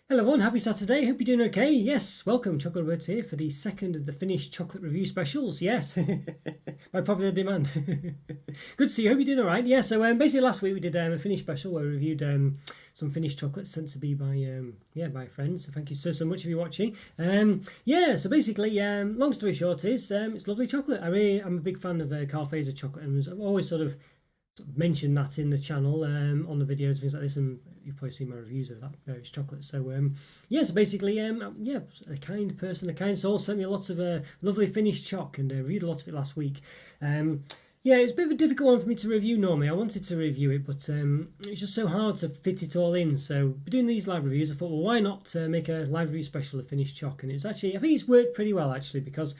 Hello everyone, happy Saturday, hope you're doing okay. Yes, welcome, Roberto here for the second of the Finnish chocolate review specials, yes, by popular demand. Good to see you, hope you're doing alright. Yeah, so basically last week we did a Finnish special where we reviewed some Finnish chocolates sent to me by friends, so thank you so much if you're watching. Yeah, so basically, long story short is, it's lovely chocolate. I'm a big fan of Malteser chocolate, and I've always sort of mentioned that in the channel on the videos, things like this, and you've probably seen my reviews of that various chocolates. So yeah, so basically yeah, a kind person, a kind soul sent me lots of lovely Finnish choc, and reviewed a lot of it last week. Yeah, it's a bit of a difficult one for me to review normally. I wanted to review it, but it's just so hard to fit it all in. So doing these live reviews, I thought, well, why not make a live review special of Finnish choc? And it was actually, I think it's worked pretty well actually, because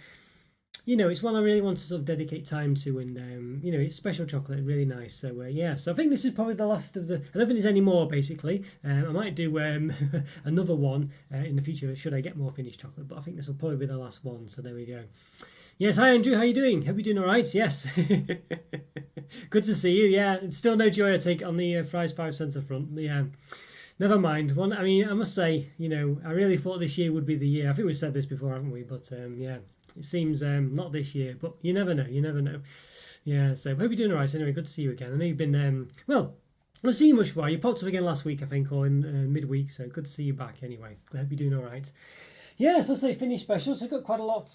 it's one I really want to sort of dedicate time to, and it's special chocolate, really nice. So yeah, so I think this is probably the last of the. I don't think there's any more. Basically, I might do another one in the future should I get more Finnish chocolate, but I think this will probably be the last one. So there we go. Yes, hi Andrew, how you doing? Hope you're doing all right. Yes, good to see you. Yeah, it's still no joy I take on the fries 5 cents up front. Yeah. Never mind. One, I mean, I must say, I really thought this year would be the year. I think we said this before, haven't we? But yeah, it seems not this year. But you never know. You never know. Yeah. So hope you're doing all right. Anyway, good to see you again. I know you've been well. I haven't seen you much for. You popped up again last week, I think, or in midweek. So good to see you back. Anyway, I hope you're doing all right. Yeah. So let's say Finnish special. So I've got quite a lot.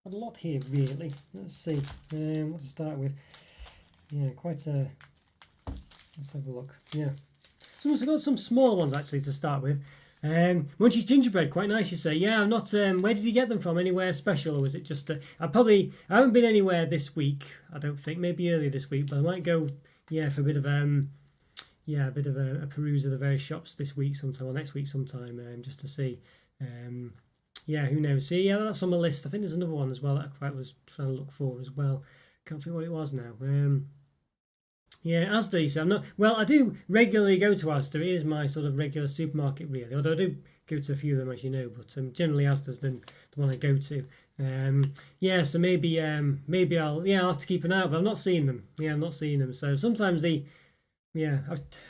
Quite a lot here, really. Let's see. What to start with? Yeah, quite a. Let's have a look. Yeah. So I've got some small ones actually to start with. Munchies gingerbread, quite nice, you say. Yeah, I'm not. Where did you get them from? Anywhere special, or was it just? I haven't been anywhere this week. I don't think. Maybe earlier this week, but I might go. Yeah, for a bit of yeah, a bit of a peruse of the various shops this week sometime or next week sometime, just to see. Yeah, who knows? See, yeah, that's on my list. I think there's another one as well that I quite was trying to look for as well. Can't think what it was now. Yeah, Asda, you say. I'm not. Well, I do regularly go to Asda. It is my sort of regular supermarket, really. Although I do go to a few of them, as you know. But generally, Asda's the one I go to. Yeah, so maybe I'll have to keep an eye out. But I'm not seeing them. Yeah, I'm not seeing them. So sometimes yeah,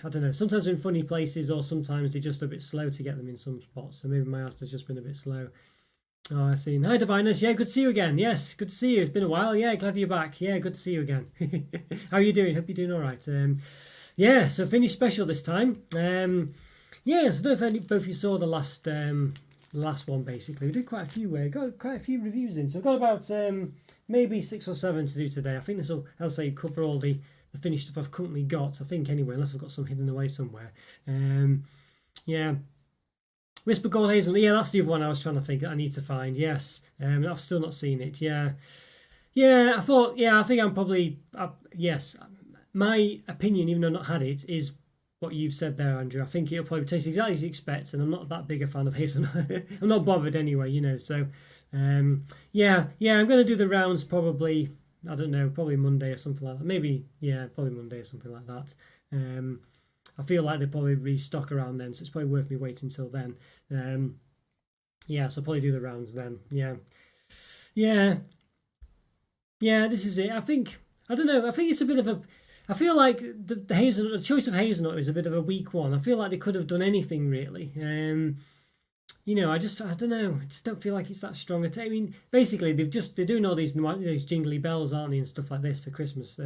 I don't know. Sometimes they're in funny places, or sometimes they're just a bit slow to get them in some spots. So maybe my Asda's just been a bit slow. Oh, I see. Hi, Divinus. Yeah, good to see you again. Yes, good to see you. It's been a while. Yeah, glad you're back. Yeah, good to see you again. How are you doing? Hope you're doing all right. Yeah, so Finnish special this time. Yeah, so I don't know if both of you saw the last one. Basically, we did quite a few. Got quite a few reviews in. So I've got about maybe 6 or 7 to do today. I think this will, I'll say, cover all the Finnish stuff I've currently got. I think anyway, unless I've got some hidden away somewhere. Yeah. Whisper Gold Hazelnut, yeah, that's the other one I was trying to think that I need to find. Yes, I've still not seen it. Yeah, yeah, I thought, yeah, I think I'm probably, yes. My opinion, even though I've not had it, is what you've said there, Andrew. I think it'll probably taste exactly as you expect, and I'm not that big a fan of hazelnut. I'm not bothered anyway. So, yeah, I'm going to do the rounds probably. I don't know, probably Monday or something like that. Maybe, yeah, probably Monday or something like that. I feel like they'll probably restock around then, so it's probably worth me waiting until then. Yeah, so I'll probably do the rounds then. Yeah. This is it. I don't know. I think it's a bit of a. I feel like the hazelnut, the choice of hazelnut is a bit of a weak one. I feel like they could have done anything really. I don't know. I just don't feel like it's that strong. I mean, basically, they're doing all these jingly bells, aren't they, and stuff like this for Christmas.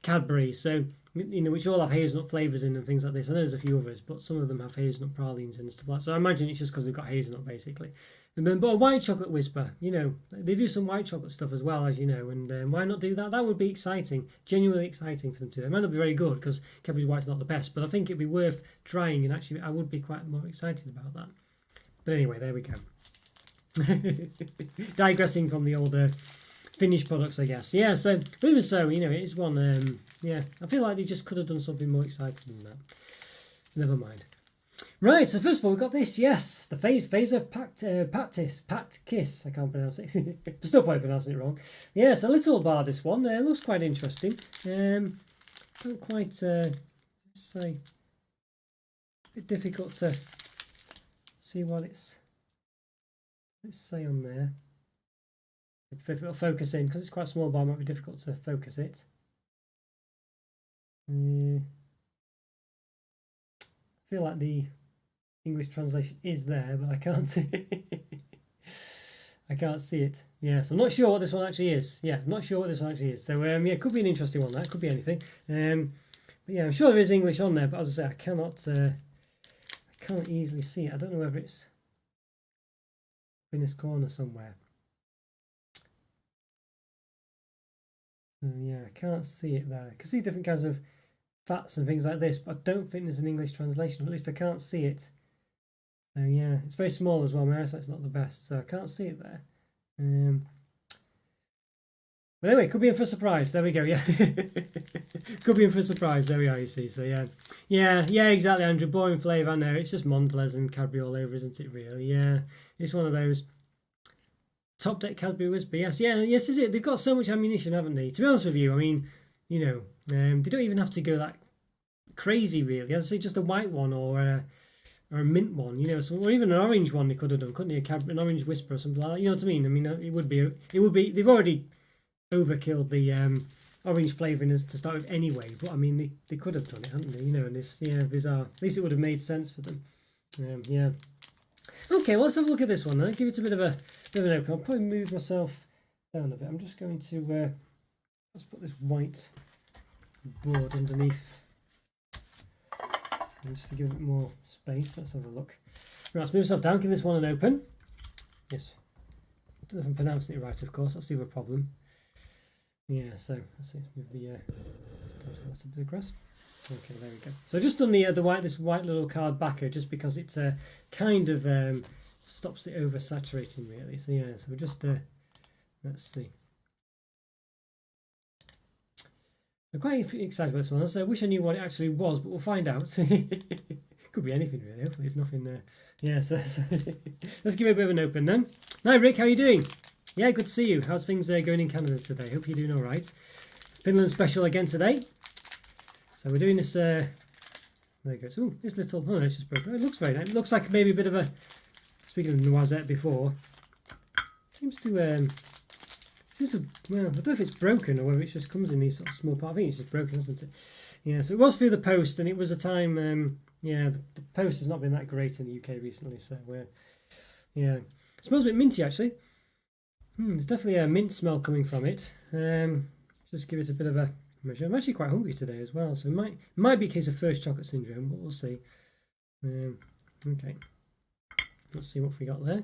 Cadbury, so which all have hazelnut flavours in and things like this. I know there's a few others, but some of them have hazelnut pralines and stuff like that. So I imagine it's just because they've got hazelnut basically. And then, but a white chocolate whisper, they do some white chocolate stuff as well, as you know. And why not do that? That would be exciting, genuinely exciting for them to do. It might not be very good because Cadbury's white's not the best, but I think it'd be worth trying. And actually, I would be quite more excited about that. But anyway, there we go. Digressing from the older Finnish products, I guess. Yeah, so, but even so, it is one, yeah, I feel like they just could have done something more exciting than that. Never mind. Right, so first of all, we've got this, yes, the Phaser Pat Kiss, I can't pronounce it. I'm still probably pronouncing it wrong. Yeah, it's a little bar, this one. Looks quite interesting. Don't quite, say, a bit difficult to see what let's say on there. If it'll focus in, because it's quite a small bar, it might be difficult to focus it. I feel like the English translation is there, but I can't see it. I can't see it. Yes, I'm not sure what this one actually is. Yeah, I'm not sure what this one actually is. So yeah, it could be an interesting one. That could be anything. But yeah, I'm sure there is English on there, but as I say, I can't easily see it. I don't know whether it's in this corner somewhere. Yeah, I can't see it there. I can see different kinds of fats and things like this, but I don't think there's an English translation. At least I can't see it. So yeah, it's very small as well. My eyesight's not the best, so I can't see it there. But anyway, could be in for a surprise. There we go. Yeah, could be in for a surprise. There we are. You see. So yeah, exactly, Andrew. Boring flavour. I know. It's just Mondelez and Cadbury all over, isn't it? Really? Yeah, it's one of those. Top deck Cadbury Whisper. Yes, is it? They've got so much ammunition, haven't they? To be honest with you, I mean, you know, they don't even have to go that crazy, really. As I say, just a white one or a mint one, you know, or even an orange one they could have done, couldn't they? An orange Whisper or something like that. You know what I mean? I mean, it would be. They've already overkilled the orange flavouring to start with anyway. But I mean, they could have done it, hadn't they? You know, and if bizarre. At least it would have made sense for them. Yeah. Okay, well, let's have a look at this one then. Give it a bit of an open. I'll probably move myself down a bit. I'm just going to let's put this white board underneath, and just to give it more space. Let's have a look. Right, let's move myself down. Give this one an open. Yes. I don't know if I'm pronouncing it right, of course. That's the other problem. Yeah, so let's see. Move the that's a bit of grass. Okay, there we go. So I've just done this white little card backer just because it kind of stops it over saturating really. So yeah, so we're just let's see. I'm quite excited about this one. I wish I knew what it actually was, but we'll find out. Could be anything really. Hopefully it's nothing there. Yeah, so let's give it a bit of an open then. Hi Rick, how are you doing? Yeah, good to see you. How's things going in Canada today? Hope you're doing all right. Finland special again today. So we're doing this. There it goes. Oh, this little. Oh, no, it's just broken. It looks very nice. It looks like maybe a bit of a. Speaking of noisette before, seems to. Well, I don't know if it's broken or whether it just comes in these sort of small parts. I think it's just broken, isn't it? Yeah. So it was through the post, and it was a time. Yeah, the post has not been that great in the UK recently. So yeah, it smells a bit minty actually. There's definitely a mint smell coming from it. Just give it a bit of a measure. I'm actually quite hungry today as well, so it might be a case of first chocolate syndrome, but we'll see. Okay, let's see what we got there.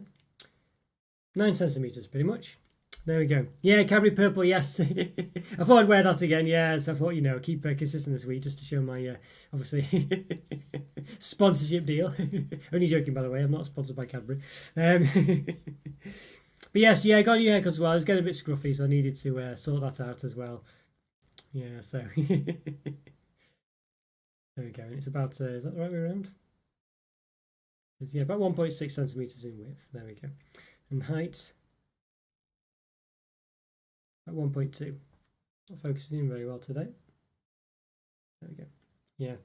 9 centimeters, pretty much. There we go. Yeah, Cadbury Purple, yes. I thought I'd wear that again, yes. I thought, keep consistent this week just to show my, obviously, sponsorship deal. Only joking, by the way. I'm not sponsored by Cadbury. But yes, I got a new haircut as well. It was getting a bit scruffy, so I needed to sort that out as well. Yeah, so there we go. And it's about, is that the right way around? It's, about 1.6 centimeters in width. There we go. And height, at 1.2. Not focusing in very well today. There we go. Yeah.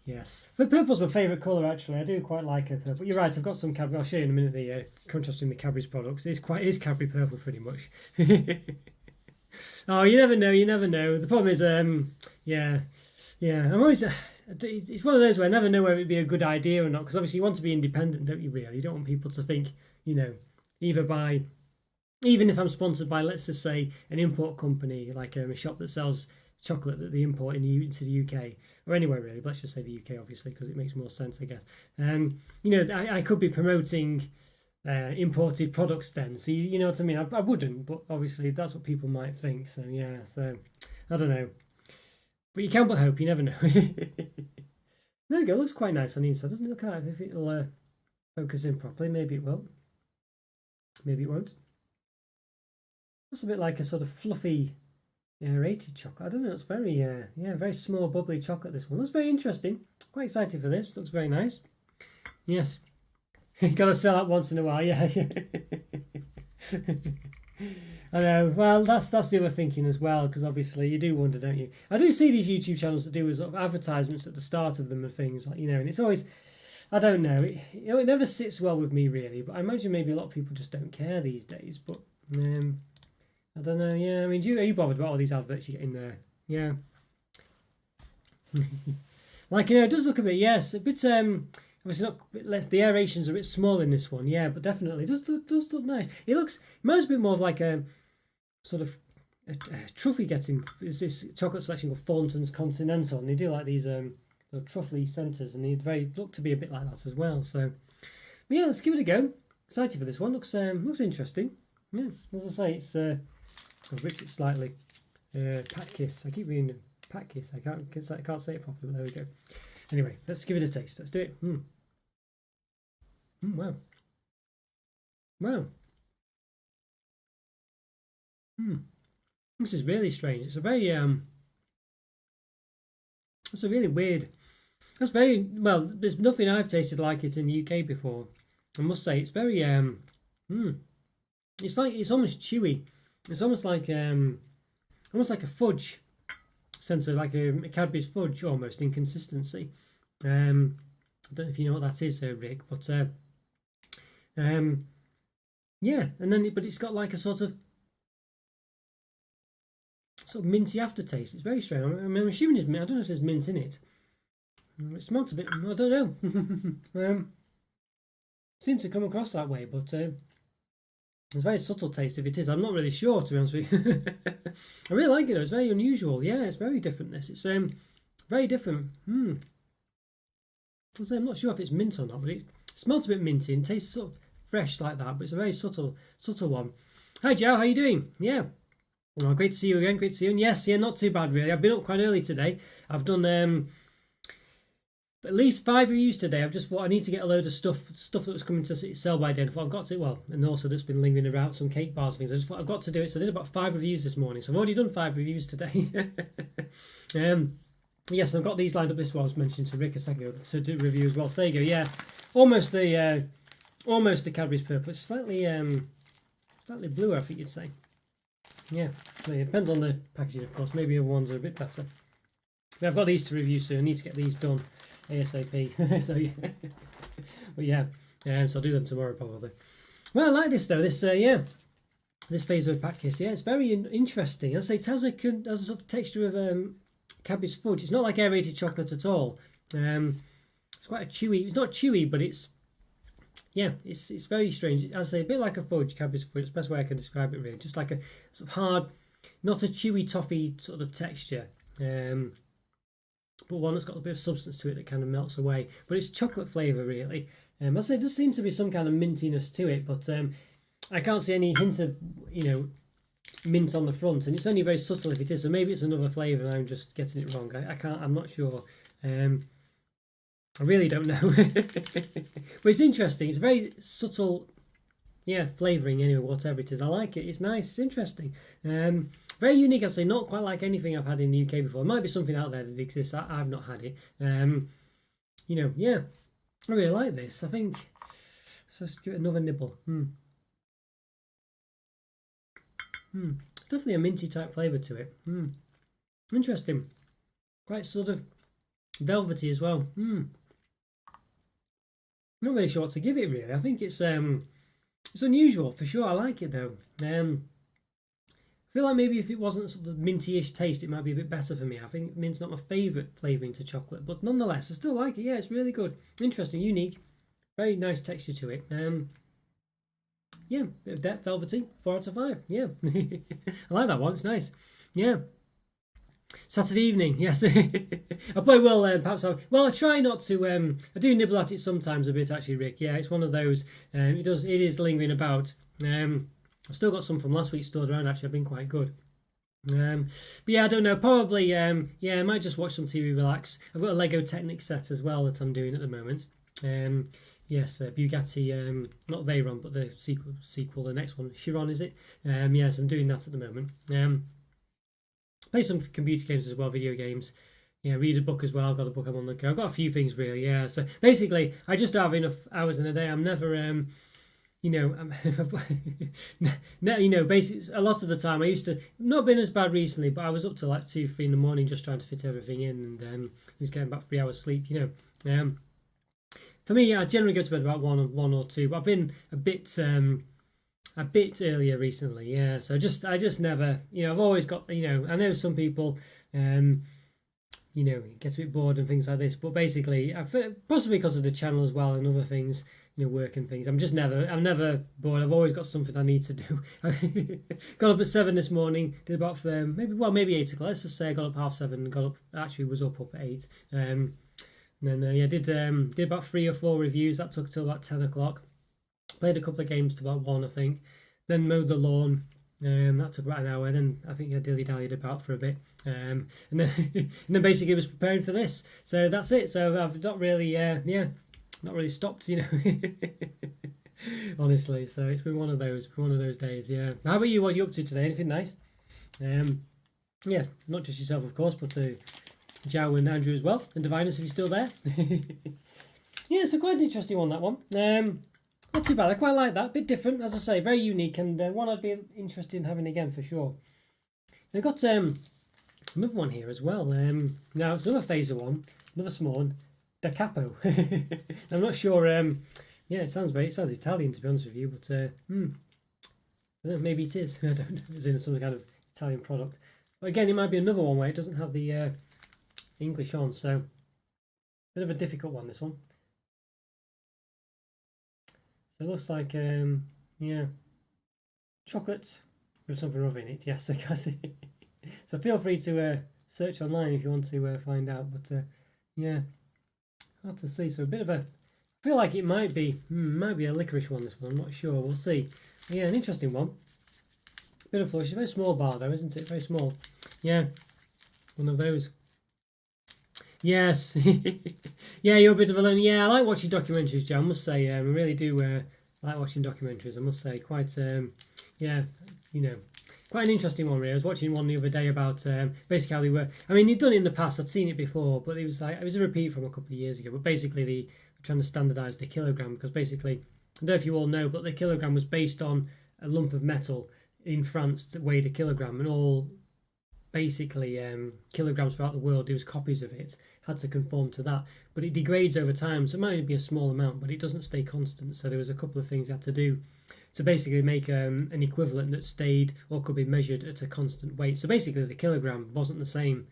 Yes. But purple's my favourite colour actually. I do quite like it. But you're right, I've got some Cadbury. I'll show you in a minute the contrast between the Cadbury's products. It is Cadbury purple pretty much. Oh, you never know. The problem is, yeah. I'm always. It's one of those where I never know whether it'd be a good idea or not. Because obviously you want to be independent, don't you? Really, you don't want people to think, even if I'm sponsored by, let's just say, an import company like a shop that sells chocolate that they import into the UK or anywhere really, but let's just say the UK obviously because it makes more sense, I guess. I could be promoting imported products then, so you know what I mean. I wouldn't, but obviously that's what people might think. So yeah, so I don't know, but you can't but hope. You never know. There we go. Looks quite nice on the inside, doesn't it? Look at it. If it'll focus in properly, maybe it will. Maybe it won't. Looks a bit like a sort of fluffy aerated chocolate. I don't know. It's very very small bubbly chocolate. This one looks very interesting. Quite excited for this. Looks very nice. Yes. Got to sell that once in a while. Yeah. I know. Well, that's the other thinking as well, because obviously you do wonder, don't you? I do see these YouTube channels that do sort of advertisements at the start of them and things like, and it's always, I don't know. It never sits well with me really. But I imagine maybe a lot of people just don't care these days. But I don't know. Yeah, I mean, are you bothered about all these adverts you get in there? Yeah. Like, it does look a bit, yes, a bit, obviously not less. The aeration's a bit small in this one, yeah, but definitely does look nice. It reminds me more of like a sort of a truffy getting. Is this chocolate selection called Thornton's Continental, and they do like these truffly centres, and they look to be a bit like that as well. So, but yeah, let's give it a go. Excited for this one. Looks interesting. Yeah, as I say, it's I've ripped it slightly. Pat kiss. I keep reading pat kiss. I can't say it properly, but there we go. Anyway, let's give it a taste. Let's do it. Wow. Wow. This is really strange. It's a very it's a really weird. That's very well. There's nothing I've tasted like it in the UK before. I must say it's very it's almost chewy. It's almost like a fudge sense of like a Cadbury's fudge almost in consistency. I don't know if you know what that is, Rick, but yeah, and then but it's got like a sort of minty aftertaste. It's very strange. I'm assuming it's mint. I don't know if there's mint in it. It smells a bit. I don't know. Seems to come across that way, but it's a very subtle taste if it is. I'm not really sure, to be honest with you. I really like it though. It's very unusual. Yeah, it's very different. This. It's very different. I'm not sure if it's mint or not, but it smells a bit minty and tastes sort of fresh like that. But it's a very subtle one. Hi Joe, how you doing? Yeah. Oh, great to see you again. Great to see you. And yes, yeah, not too bad really. I've been up quite early today. I've done at least 5 reviews today. I've just thought I need to get a load of stuff that was coming to sell by then. I've got to, and also that's been lingering around some cake bars and things. I just thought I've got to do it. So I did about 5 reviews this morning. So I've already done 5 reviews today. Yes, I've got these lined up. This one I was mentioning to Rick a second ago to do review as well. So there you go. Yeah, almost the Cadbury's purple. It's slightly bluer, I think you'd say. Yeah, it depends on the packaging, of course. Maybe other ones are a bit better. But I've got these to review soon. I need to get these done ASAP. So yeah, but yeah, so I'll do them tomorrow probably. Well, I like this though. This this phase of pat kiss. Yeah, it's very interesting. As I say, it has a sort of texture of Cadbury's fudge. It's not like aerated chocolate at all. It's quite a chewy. It's not chewy, but it's very strange. As I say, a bit like a fudge, Cadbury's fudge. It's the best way I can describe it really. Just like a sort of hard, not a chewy toffee sort of texture. But one that's got a bit of substance to it that kind of melts away. But it's chocolate flavour really. As I say, there does seem to be some kind of mintiness to it, but I can't see any hint of mint on the front, and it's only very subtle if it is. So maybe it's another flavour, and I'm just getting it wrong. I can't. I'm not sure. I really don't know. But it's interesting. It's very subtle, flavouring anyway, whatever it is. I like it. It's nice. It's interesting. Very unique, I'd say. Not quite like anything I've had in the UK before. There might be something out there that exists. I've not had it. Yeah. I really like this. I think. So let's give it another nibble. It's definitely a minty type flavour to it. Interesting. Quite sort of velvety as well. Not really sure what to give it really. I think it's unusual for sure. I like it though. I feel like maybe if it wasn't sort of minty-ish taste, it might be a bit better for me. I think mint's not my favourite flavouring to chocolate, but nonetheless, I still like it. Yeah, it's really good, interesting, unique, very nice texture to it. Yeah, bit of depth, velvety, 4 out of 5. Yeah, I like that one. It's nice. Yeah. Saturday evening, yes. I probably will. Perhaps I try not to. I do nibble at it sometimes a bit, actually, Rick. Yeah, it's one of those. It is lingering about. I've still got some from last week stored around. Actually, I've been quite good. But yeah, I don't know. Probably. I might just watch some TV, relax. I've got a Lego Technic set as well that I'm doing at the moment. Yes, Bugatti. Not Veyron, but the sequel, the next one, Chiron, is it? Yes, I'm doing that at the moment. Play some computer games as well, video games. Yeah, read a book as well. I've got a book I'm on the go. I've got a few things really. Yeah, so basically, I just don't have enough hours in a day. I'm never, basically a lot of the time I used to not been as bad recently, but I was up to like 2, 3 in the morning just trying to fit everything in, and was getting about 3 hours sleep. For me, I generally go to bed about 1 or 2, but I've been a bit earlier recently, so I just never, I've always got, I know some people, you know, it gets a bit bored and things like this. But basically, possibly because of the channel as well and other things, you know, work and things. I'm never bored. I've always got something I need to do. Got up at 7 this morning. Did about maybe 8 o'clock. Let's just say I got up 7:30. Got up, actually was up at 8. And then did about 3 or 4 reviews. That took till about 10 o'clock. Played a couple of games till about 1, I think. Then mowed the lawn. That took about an hour. Then I think I dilly-dallied about for a bit. And then and then basically was preparing for this. So that's it. So I've not really not really stopped, you know. Honestly, so it's been one of those days. Yeah. How about you? What are you up to today? Anything nice? Yeah, not just yourself, of course, but Joe and Andrew as well, and Divinus if he's still there. Yeah, so quite an interesting one, that one. Not too bad. I quite like that. Bit different, as I say, very unique, and one I'd be interested in having again for sure. And I've got another one here as well. Now it's another phaser one, another small one, Da Capo. I'm not sure. Yeah, it sounds Italian, to be honest with you, but I don't know, maybe it is. I don't know. It's in some kind of Italian product. But again, it might be another one where it doesn't have the English on, so bit of a difficult one, this one. So it looks like yeah, chocolate with something other in it. Yes, I can see. So feel free to search online if you want to find out. But yeah, hard to see. So a bit of a, I feel like it might be a licorice one. This one, I'm not sure. We'll see. But yeah, an interesting one. Bit of flush. A very small bar though, isn't it? Very small. Yeah, one of those. Yes. Yeah, you're a bit of a learner. Yeah, I like watching documentaries, Joe. I must say, I really do like watching documentaries. I must say, quite yeah, you know, quite an interesting one. Really, I was watching one the other day about basically how they were. I mean, he'd done it in the past. I'd seen it before, but it was a repeat from a couple of years ago. But basically, they were trying to standardise the kilogram because basically, I don't know if you all know, but the kilogram was based on a lump of metal in France that weighed a kilogram, and all basically kilograms throughout the world, there was copies of it, had to conform to that, but it degrades over time, so it might only be a small amount, but it doesn't stay constant. So there was a couple of things you had to do to basically make an equivalent that stayed or could be measured at a constant weight. So basically the kilogram wasn't the same.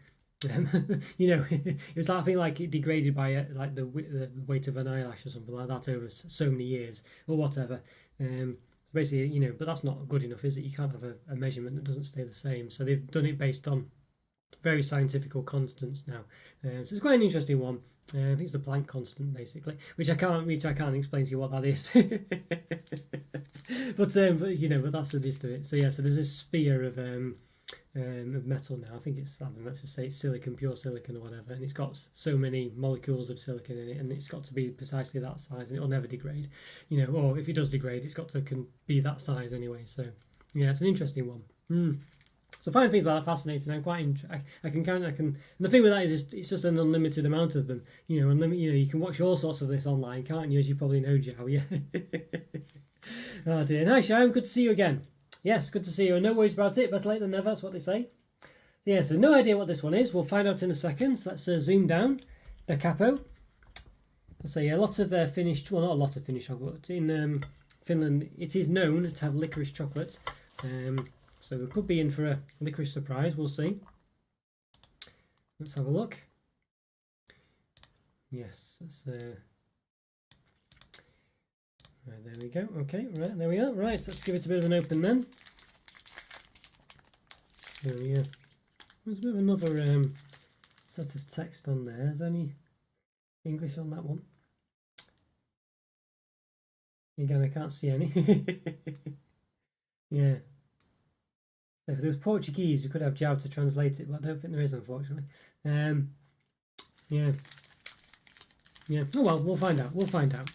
You know, it was like, I think like it degraded by like the weight of an eyelash or something like that over so many years or whatever. So basically, you know, but that's not good enough, is it? You can't have a measurement that doesn't stay the same. So they've done it based on very scientific constants now. So it's quite an interesting one. I think it's the Planck constant, basically, which I can't explain to you what that is. But you know, but that's the gist of it. So yeah, so there's this sphere of metal now. I think it's, I don't know, let's just say it's silicon, pure silicon or whatever, and it's got so many molecules of silicon in it, and it's got to be precisely that size, and it'll never degrade. You know, or if it does degrade, it's got to be that size anyway. So yeah, it's an interesting one. So I find things like that fascinating. I'm quite I can and the thing with that is it's just an unlimited amount of them. You know, you know, you can watch all sorts of this online, can't you? As you probably know, Joe. Yeah. Oh dear. Hi, Sham. Good to see you again. Yes, good to see you. No worries about it. Better late than never. That's what they say. So yeah. So no idea what this one is. We'll find out in a second. So let's zoom down. Da Capo. So yeah, lots of Finnish. Well, not a lot of Finnish chocolate. In Finland, it is known to have licorice chocolate. So we could be in for a licorice surprise. We'll see. Let's have a look. Yes, that's right, there we go. Okay, right, there we are. Right, so let's give it a bit of an open then. So yeah, there's a bit of another set of text on there. Is there any English on that one? Again, I can't see any. Yeah. So if there was Portuguese, we could have Jow to translate it, but I don't think there is, unfortunately. Yeah. Yeah. Oh well, we'll find out. We'll find out.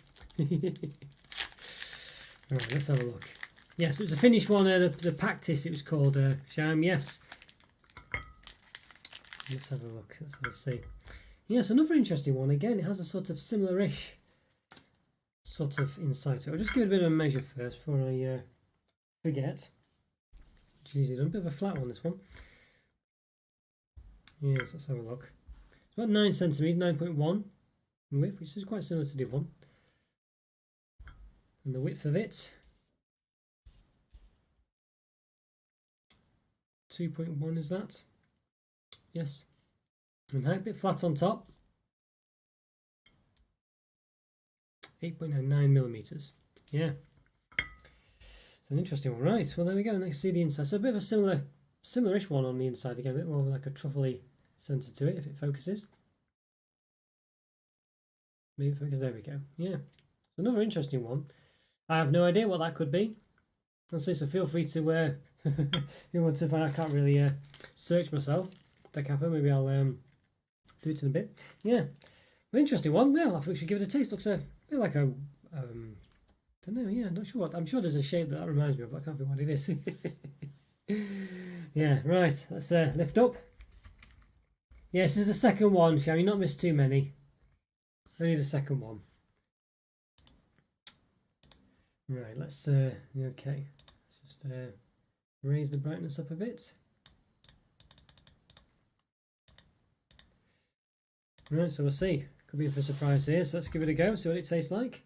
Alright, let's have a look. Yes, it was a Finnish one, the Pactis it was called, Sham, yes. Let's have a look, let's see. Yes, another interesting one. Again, it has a sort of similar-ish sort of insight. I'll just give it a bit of a measure first before I forget. Jeez, it's a bit of a flat one, this one. Yes, let's have a look. It's about 9 centimetres, 9.1 in width, which is quite similar to the other one. And the width of it, 2.1 is that? Yes. And a bit flat on top. 8.99 millimeters. Yeah. It's an interesting one, right? Well, there we go. Let's see the inside. So a bit of a similar-ish one on the inside again. A bit more like a truffly centre to it if it focuses. Maybe it focuses. There we go. Yeah. Another interesting one. I have no idea what that could be. Honestly, so feel free to if you want to find. I can't really search myself. Da capo. Maybe I'll do it in a bit. Yeah. Well, interesting one. Well, I think we should give it a taste. Looks a bit like a don't know. Yeah, not sure what. I'm sure there's a shape that reminds me of, but I can't think what it is. Yeah. Right. Let's lift up. Yes, this is the second one. Shall we not miss too many? Only the second one. Right. Let's okay. Let's just raise the brightness up a bit. Right. So we'll see. Could be for a surprise here. So let's give it a go. See what it tastes like.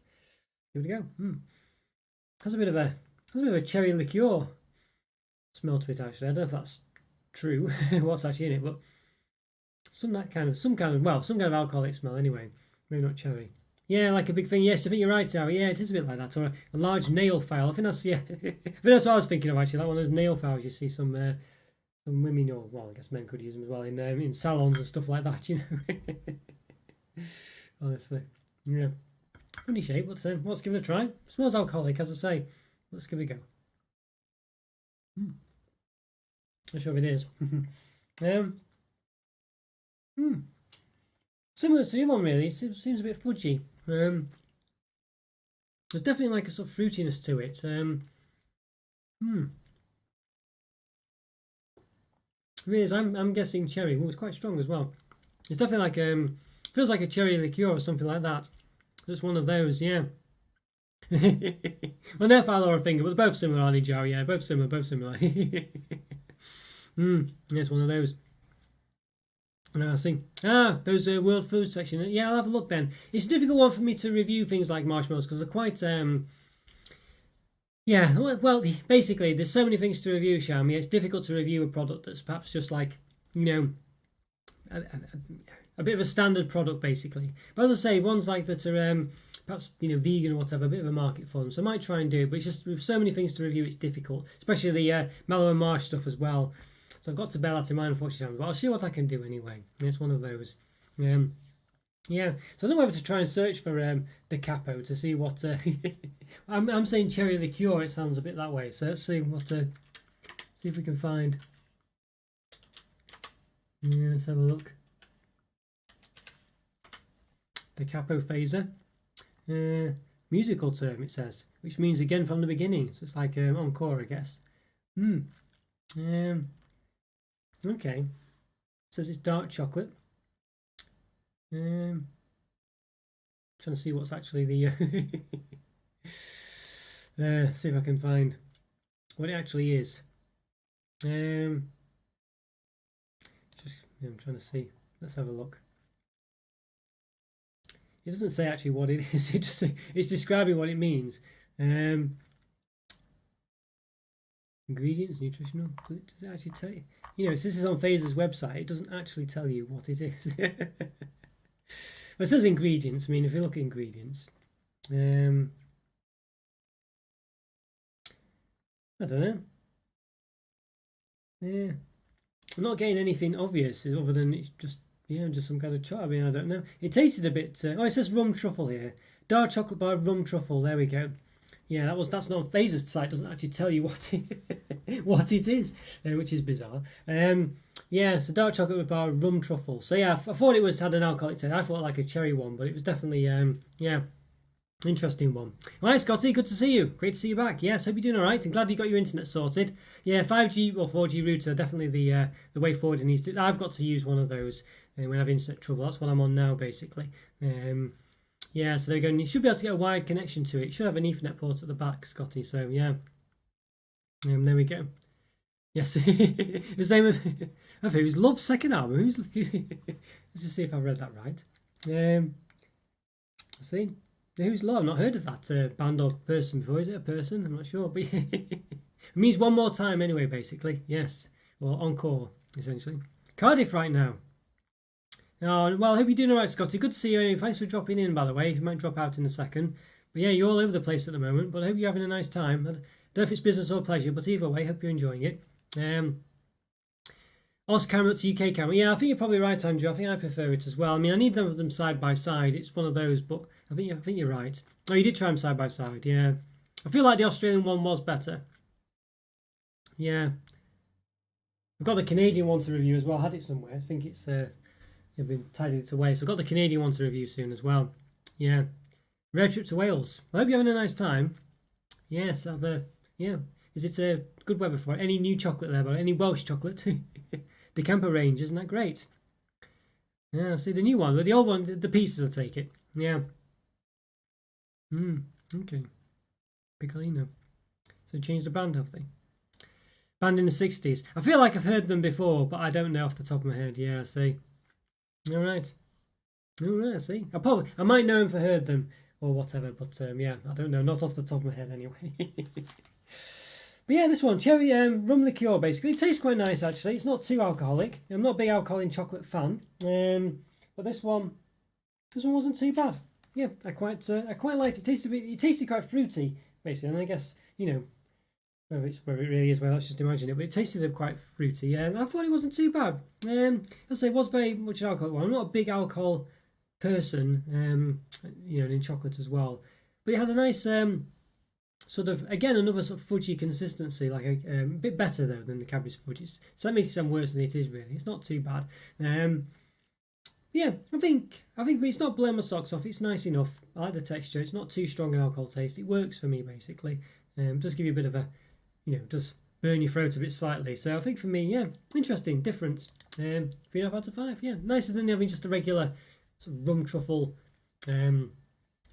Give it a go. Has a bit of a cherry liqueur smell to it. Actually, I don't know if that's true. What's actually in it, but some kind of alcoholic smell anyway. Maybe not cherry. Yeah, like a big thing. Yes, I think you're right, Sarah. Yeah, it is a bit like that, or a large nail file. I think that's I think that's what I was thinking of actually. Like one of those nail files you see some women, or well, I guess men could use them as well in salons and stuff like that. You know. Honestly, yeah. Funny shape, but let's give it a try. Smells alcoholic, as I say. Let's give it a go. Not sure if it is. Similar to the other one, really. It seems a bit fudgy. There's definitely like a sort of fruitiness to it. It is. I'm guessing cherry. Well, it's quite strong as well. It's definitely like feels like a cherry liqueur or something like that. It's one of those, yeah. Well, no file or a finger, but they're both similar, aren't they, Joe? Yeah, both similar, both similar. Yes, one of those. I think those World Food section. Yeah, I'll have a look then. It's a difficult one for me to review things like marshmallows because they're quite yeah. Well, basically, there's so many things to review, Xiaomi. It's difficult to review a product that's perhaps just like a bit of a standard product, basically. But as I say, ones like that are perhaps vegan or whatever, a bit of a market for them. So I might try and do it, but it's just with so many things to review, it's difficult, especially the Mallow and Marsh stuff as well. So I've got to bear that in mind, unfortunately, but I'll see what I can do anyway. It's one of those. Yeah. So I don't know whether to try and search for the capo to see what. I'm saying cherry liqueur. It sounds a bit that way. So let's see what. See if we can find. Yeah, let's have a look. The capo phaser. Musical term, it says, which means again from the beginning. So it's like encore, I guess. Okay. It says it's dark chocolate. Trying to see what's actually the see if I can find what it actually is. I'm trying to see. Let's have a look. It doesn't say actually what it is. It's describing what it means. Ingredients, nutritional. Does it actually tell you? Since this is on Phaser's website, it doesn't actually tell you what it is. Well, it says ingredients. I mean, if you look at ingredients, I don't know. Yeah, I'm not getting anything obvious other than it's just some kind of chocolate. I mean, I don't know. It tasted a bit. Oh, it says rum truffle here. Dark chocolate bar rum truffle. There we go. Yeah, that's not on Phaser's site. It doesn't actually tell you what it is, which is bizarre. Yeah, so dark chocolate bar rum truffle. So yeah, I thought it had an alcoholic taste. I thought like a cherry one, but it was definitely interesting one. Right, Scotty, good to see you. Great to see you back. Yes, hope you're doing all right. I'm glad you got your internet sorted. Yeah, 5G or 4G router definitely the way forward. I've got to use one of those when I have internet trouble. That's what I'm on now, basically. Yeah, so there you go. You should be able to get a wired connection to it. It should have an Ethernet port at the back, Scotty. So yeah, there we go. Yes, his name of who's Love's second album. Let's just see if I've read that right. Let's see. Who's Love? I've not heard of that band or person before. Is it a person? I'm not sure, but it means one more time anyway. Basically, yes. Well, encore essentially. Cardiff right now. Oh, well, I hope you're doing all right, Scotty. Good to see you. Anyway. Thanks for dropping in, by the way. You might drop out in a second. But yeah, you're all over the place at the moment. But I hope you're having a nice time. I don't know if it's business or pleasure, but either way, I hope you're enjoying it. Oz camera to UK camera. Yeah, I think you're probably right, Andrew. I think I prefer it as well. I mean, I need them side by side. It's one of those, but I think you're right. Oh, you did try them side by side. Yeah, I feel like the Australian one was better. Yeah, I've got the Canadian one to review as well. I had it somewhere. I think it's I've been tidying it away. So I've got the Canadian one to review soon as well. Yeah, road trip to Wales. I hope you're having a nice time. Yes, yeah. Is it good weather for it? Any new chocolate there? But any Welsh chocolate? The camper range, isn't that great? Yeah, see the new one, but the old one, the pieces will take it. Yeah. Okay. Piccolino. So changed the band, have they? Band in the 60s. I feel like I've heard them before, but I don't know off the top of my head. Yeah, see. All right. See. I might know if I heard them or whatever, but yeah, I don't know. Not off the top of my head anyway. But yeah, this one, cherry rum liqueur, basically. It tastes quite nice, actually. It's not too alcoholic. I'm not a big alcohol in chocolate fan. But this one wasn't too bad. Yeah, I quite liked it. It tasted quite fruity, basically. And I guess, whether it really is, well, let's just imagine it. But it tasted quite fruity. And I thought it wasn't too bad. I'd say it was very much an alcohol one. I'm not a big alcohol person, in chocolate as well. But it has a nice... sort of, again, another sort of fudgy consistency, like a bit better though than the Cadbury's fudges. So that makes it sound worse than it is really. It's not too bad. Yeah, I think it's not blowing my socks off. It's nice enough. I like the texture. It's not too strong an alcohol taste. It works for me basically. Does give you a bit of a, does burn your throat a bit slightly. So I think for me, yeah, interesting, different. 3.5 out of 5. Yeah, nicer than having just a regular sort of rum truffle.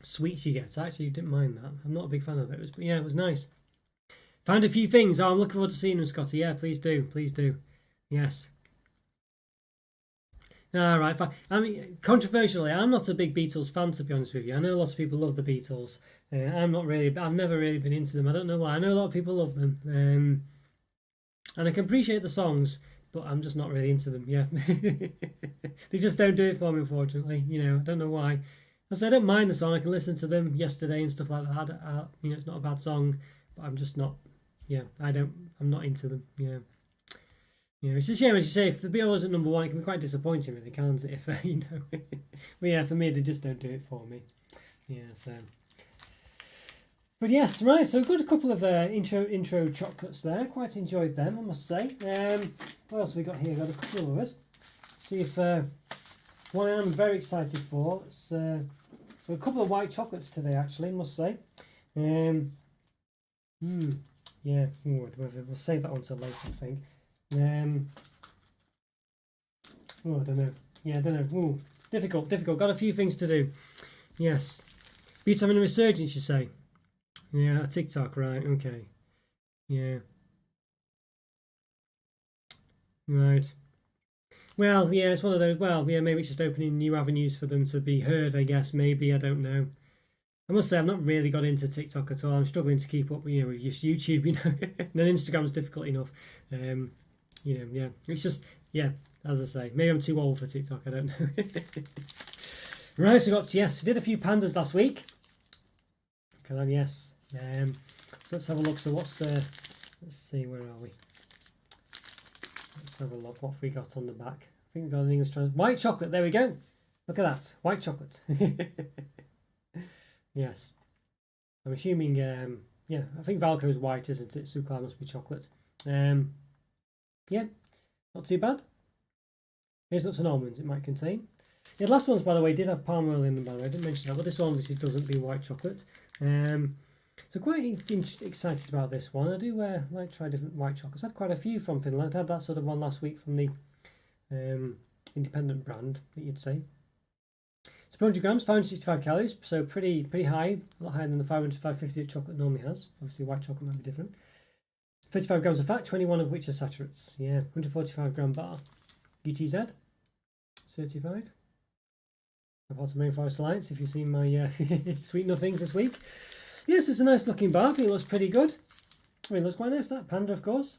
Sweets you get. I actually didn't mind that. I'm not a big fan of those, but yeah, it was nice. Found a few things. Oh, I'm looking forward to seeing them, Scotty. Yeah, please do. Yes. All right, fine. I mean, controversially, I'm not a big Beatles fan, to be honest with you. I know lots of people love the Beatles. I'm not really. I've never really been into them. I don't know why. I know a lot of people love them, and I can appreciate the songs, but I'm just not really into them. Yeah, they just don't do it for me, unfortunately. I don't know why. I don't mind the song. I can listen to them yesterday and stuff like that. It's not a bad song, but I'm just not. Yeah, I'm not into them. Yeah. It's a shame, as you say, if the Beatles at number one, it can be quite disappointing, really, can't it? If But yeah, for me, they just don't do it for me. Yeah, so. But yes, right. So good, a couple of intro chocolates there. Quite enjoyed them, I must say. What else have we got here? Got a couple of others. See if one I'm very excited for. It's a couple of white chocolates today, actually, I must say. Yeah. We'll save that one till later, I think. I don't know. Yeah, I don't know. Ooh, difficult. Got a few things to do. Yes. Beauty having a resurgence, you say? Yeah, TikTok, right? Okay. Yeah. Right. Well, yeah, it's one of those. Well, yeah, maybe it's just opening new avenues for them to be heard. I guess maybe, I don't know. I must say, I've not really got into TikTok at all. I'm struggling to keep up, with just YouTube. And then Instagram's difficult enough. Yeah, it's just, yeah, as I say, maybe I'm too old for TikTok. I don't know. Right, so we did a few pandas last week. Okay, yes. So let's have a look. So let's see, where are we? Let's have a look. What have we got on the back? I think we've got an English translation. White chocolate. There we go. Look at that. White chocolate. Yes. I'm assuming, yeah, I think Valco is white, isn't it? Suclar must be chocolate. Yeah, not too bad. Here's nuts and almonds it might contain. Yeah, the last ones, by the way, did have palm oil in them, by the way. I didn't mention that, but this one obviously doesn't be white chocolate. So quite excited about this one. I do like to try different white chocolates. I had quite a few from Finland. I had that sort of one last week from the independent brand, that you'd say. It's 400 grams, 565 calories, so pretty high, a lot higher than the 500 to 550 that chocolate normally has. Obviously, white chocolate might be different. 35 grams of fat, 21 of which are saturates. Yeah, 145 gram bar. UTZ, certified. I've had some Rainforest Alliance if you've seen my sweet nothings this week. Yes, it's a nice looking bar. I think it looks pretty good. I mean, it looks quite nice, that panda, of course.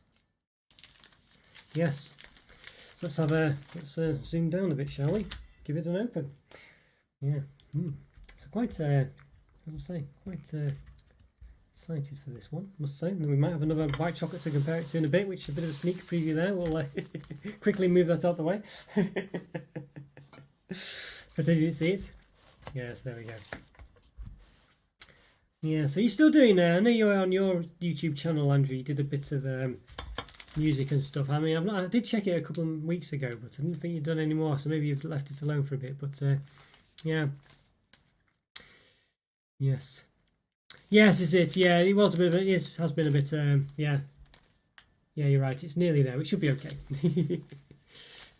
Yes. So let's zoom down a bit, shall we? give it an open. Yeah. So quite, as I say, quite excited for this one, must say. And we might have another white chocolate to compare it to in a bit, which is a bit of a sneak preview there. We'll quickly move that out the way. But did you see it? Yes, there we go. Yeah, so you're still doing I know you were on your YouTube channel, Andrew. You did a bit of music and stuff. I mean, I did check it a couple of weeks ago, but I didn't think you'd done any more, so maybe you've left it alone for a bit. But yeah. Yes, is it? Yeah, it was a bit. It has been a bit. Yeah, you're right. It's nearly there. It should be okay.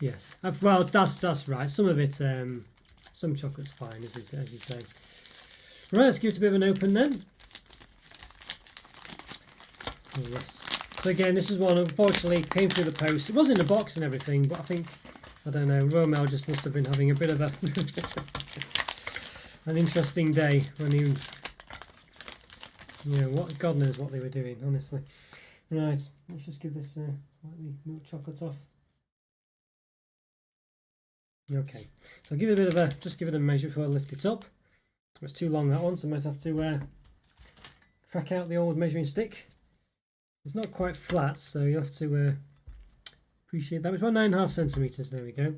Yes. Well, that's right. Some of it, some chocolate's fine, as you say. Right, let's give it a bit of an open then. Oh, yes. So again, this is one, unfortunately, came through the post. It was in the box and everything, but I think, I don't know, Romel just must have been having a bit of a an interesting day when he, what, God knows what they were doing, honestly. Right, let's just give this slightly milk chocolate off. Okay, so I'll give it a bit of a, just give it a measure before I lift it up. It's too long, that one, so I might have to crack out the old measuring stick. It's not quite flat, so you have to appreciate that. It's about 9.5 centimeters. There we go.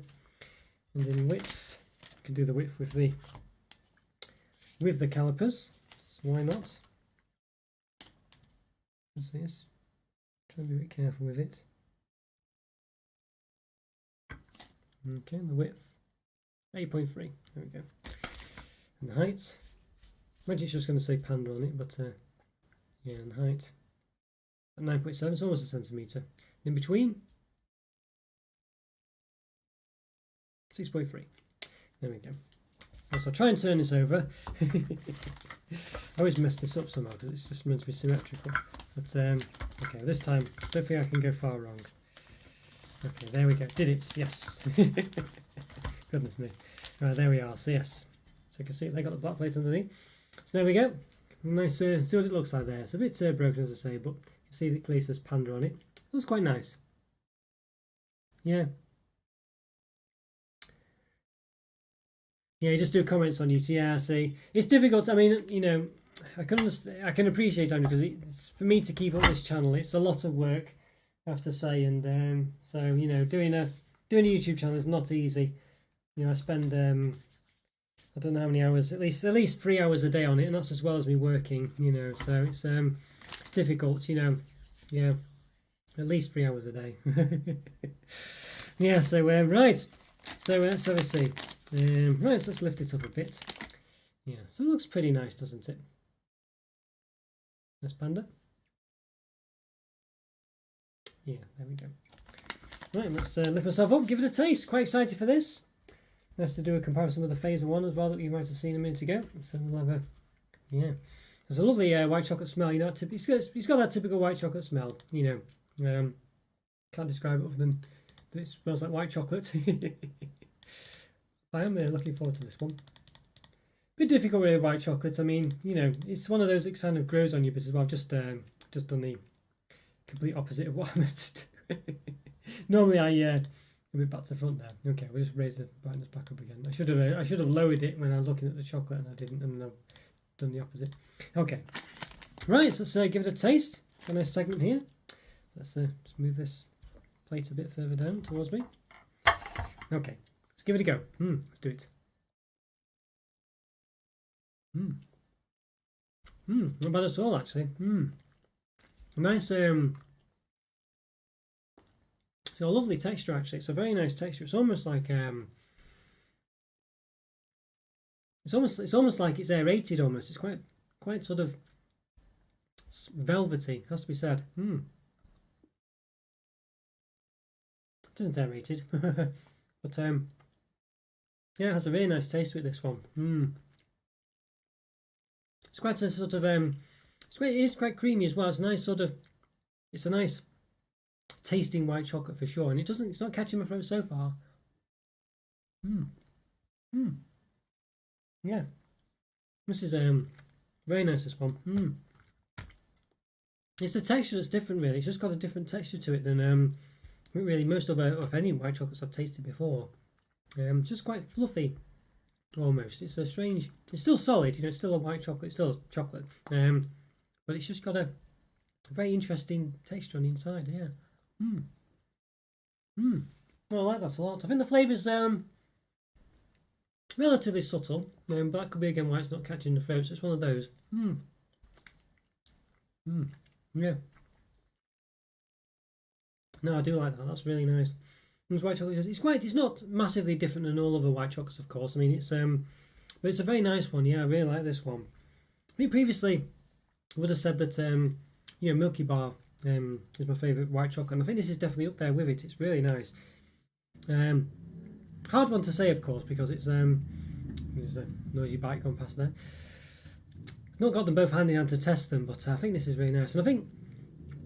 And in width, you can do the width with the calipers. So why not? What's this? Try and be a bit careful with it. Okay, the width 8.3. There we go. And the height. Imagine it's just going to say panda on it, but yeah, and the height at 9.7. It's almost a centimetre. In between 6.3. There we go. So I'll try and turn this over. I always mess this up somehow because it's just meant to be symmetrical. But okay, this time don't think I can go far wrong. Okay, there we go. Did it? Yes. Goodness me. Right, there we are. So yes. So you can see they got the black plate underneath. So there we go. Nice. See what it looks like there. It's a bit broken, as I say, but you can see that clearly says panda on it. It looks quite nice. Yeah. Yeah, you just do comments on YouTube. Yeah, see, it's difficult. I mean, I can appreciate Andrew because it's for me to keep up this channel. It's a lot of work, I have to say, and so doing a YouTube channel is not easy. I spend I don't know how many hours, at least 3 hours a day on it, and that's as well as me working. So it's difficult. Yeah, at least 3 hours a day. Yeah. So right. So let's have a see. Right, so let's lift it up a bit. Yeah, so it looks pretty nice, doesn't it? Nice panda. Yeah, there we go. Right, let's lift myself up, give it a taste. Quite excited for this. Nice to do a comparison with the Phaser one as well that you might have seen a minute ago. So we'll have a, yeah. There's a lovely white chocolate smell. It's got that typical white chocolate smell. Can't describe it other than that it smells like white chocolate. I am looking forward to this one. Bit difficult with white chocolate. I mean, it's one of those that kind of grows on you, but as well, I've just done the complete opposite of what I meant to do. Normally, I a bit back to front there. Okay, we'll just raise the brightness back up again. I should have lowered it when I was looking at the chocolate, and I didn't, and I've done the opposite. Okay, right. So let's give it a taste. A nice segment here. Let's just move this plate a bit further down towards me. Okay. Let's give it a go. Let's do it. Not bad at all, actually. Nice. It's a lovely texture, actually. It's a very nice texture. It's almost like it's almost like it's aerated. Almost. It's quite sort of velvety. Has to be said. It isn't aerated, but yeah, it has a really nice taste with this one. It's quite a sort of it is quite creamy as well. It's a nice sort of, it's a nice tasting white chocolate for sure, and it's not catching my throat so far. Yeah, this is very nice. This one. It's the texture that's different, really. It's just got a different texture to it than really most of any white chocolates I've tasted before. Just quite fluffy, almost. It's a strange. It's still solid, you know. It's still a white chocolate. It's still chocolate. But it's just got a very interesting texture on the inside. Yeah. Well, I like that a lot. I think the flavour's relatively subtle, but that could be again why it's not catching the throat. So it's one of those. Yeah. No, I do like that. That's really nice. White chocolate. It's not massively different than all other white chocolates, of course. I mean, but it's a very nice one. Yeah, I really like this one. I mean, previously I would have said that Milky Bar is my favourite white chocolate, and I think this is definitely up there with it. It's really nice. Hard one to say, of course, because it's there's a noisy bike going past there. It's not got them both hand in hand to test them, but I think this is really nice. And I think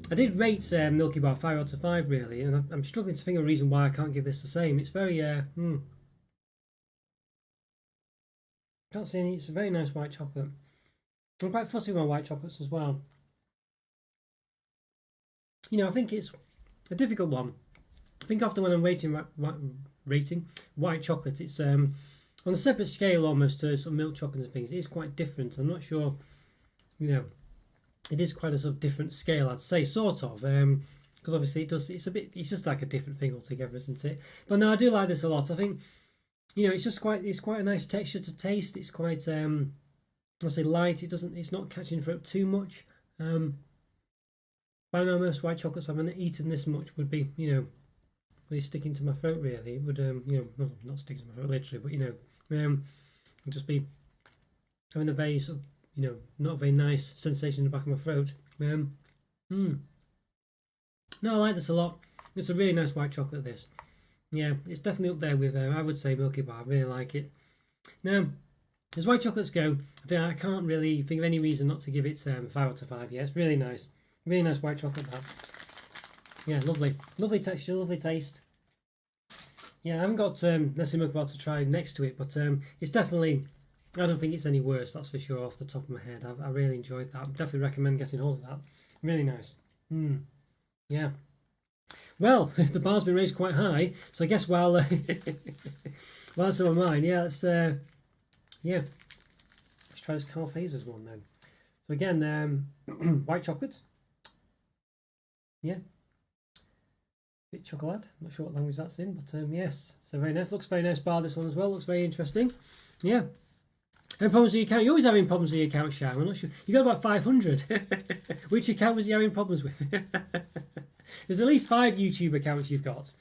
I did rate Milky Bar 5 out of 5 really, and I'm struggling to think of a reason why I can't give this the same. It's very can't see any. It's a very nice white chocolate. I'm quite fussy with my white chocolates as well. You know, I think it's a difficult one. I think often when I'm rating white chocolate, it's on a separate scale almost to sort of milk chocolate and things. It is quite different. I'm not sure, you know, it is quite a sort of different scale, I'd say, sort of, because obviously it's just like a different thing altogether, isn't it? But no, I do like this a lot. I think, you know, it's quite a nice texture to taste. It's quite I'll say light. It's not catching throat too much. By now most white chocolates I haven't eaten this much would be, you know, really sticking to my throat. Really, it would you know, well, not sticking to my throat literally, but you know, just be having a very sort of, you know, not a very nice sensation in the back of my throat. No, I like this a lot. It's a really nice white chocolate. This, yeah, it's definitely up there with I would say Milky Bar. I really like it. Now, as white chocolates go, I can't really think of any reason not to give it 5 out of 5. Yeah, it's really nice. Really nice white chocolate, that. Yeah, lovely texture, lovely taste. Yeah, I haven't got necessarily Milky Bar to try next to it, but it's definitely, I don't think it's any worse, that's for sure, off the top of my head. I really enjoyed that. I definitely recommend getting hold of that. Really nice. Yeah. Well, the bar's been raised quite high, so I guess while it's on mine, yeah, let's try this Maltesers one then. So again, white chocolate. Yeah, bit chocolate. Not sure what language that's in, but yes, so very nice. Looks very nice bar. This one as well. Looks very interesting. Yeah. Having problems with your account? You're always having problems with your account, Shao. I'm not sure. You got about 500. Which account was you having problems with? There's at least 5 YouTube accounts you've got.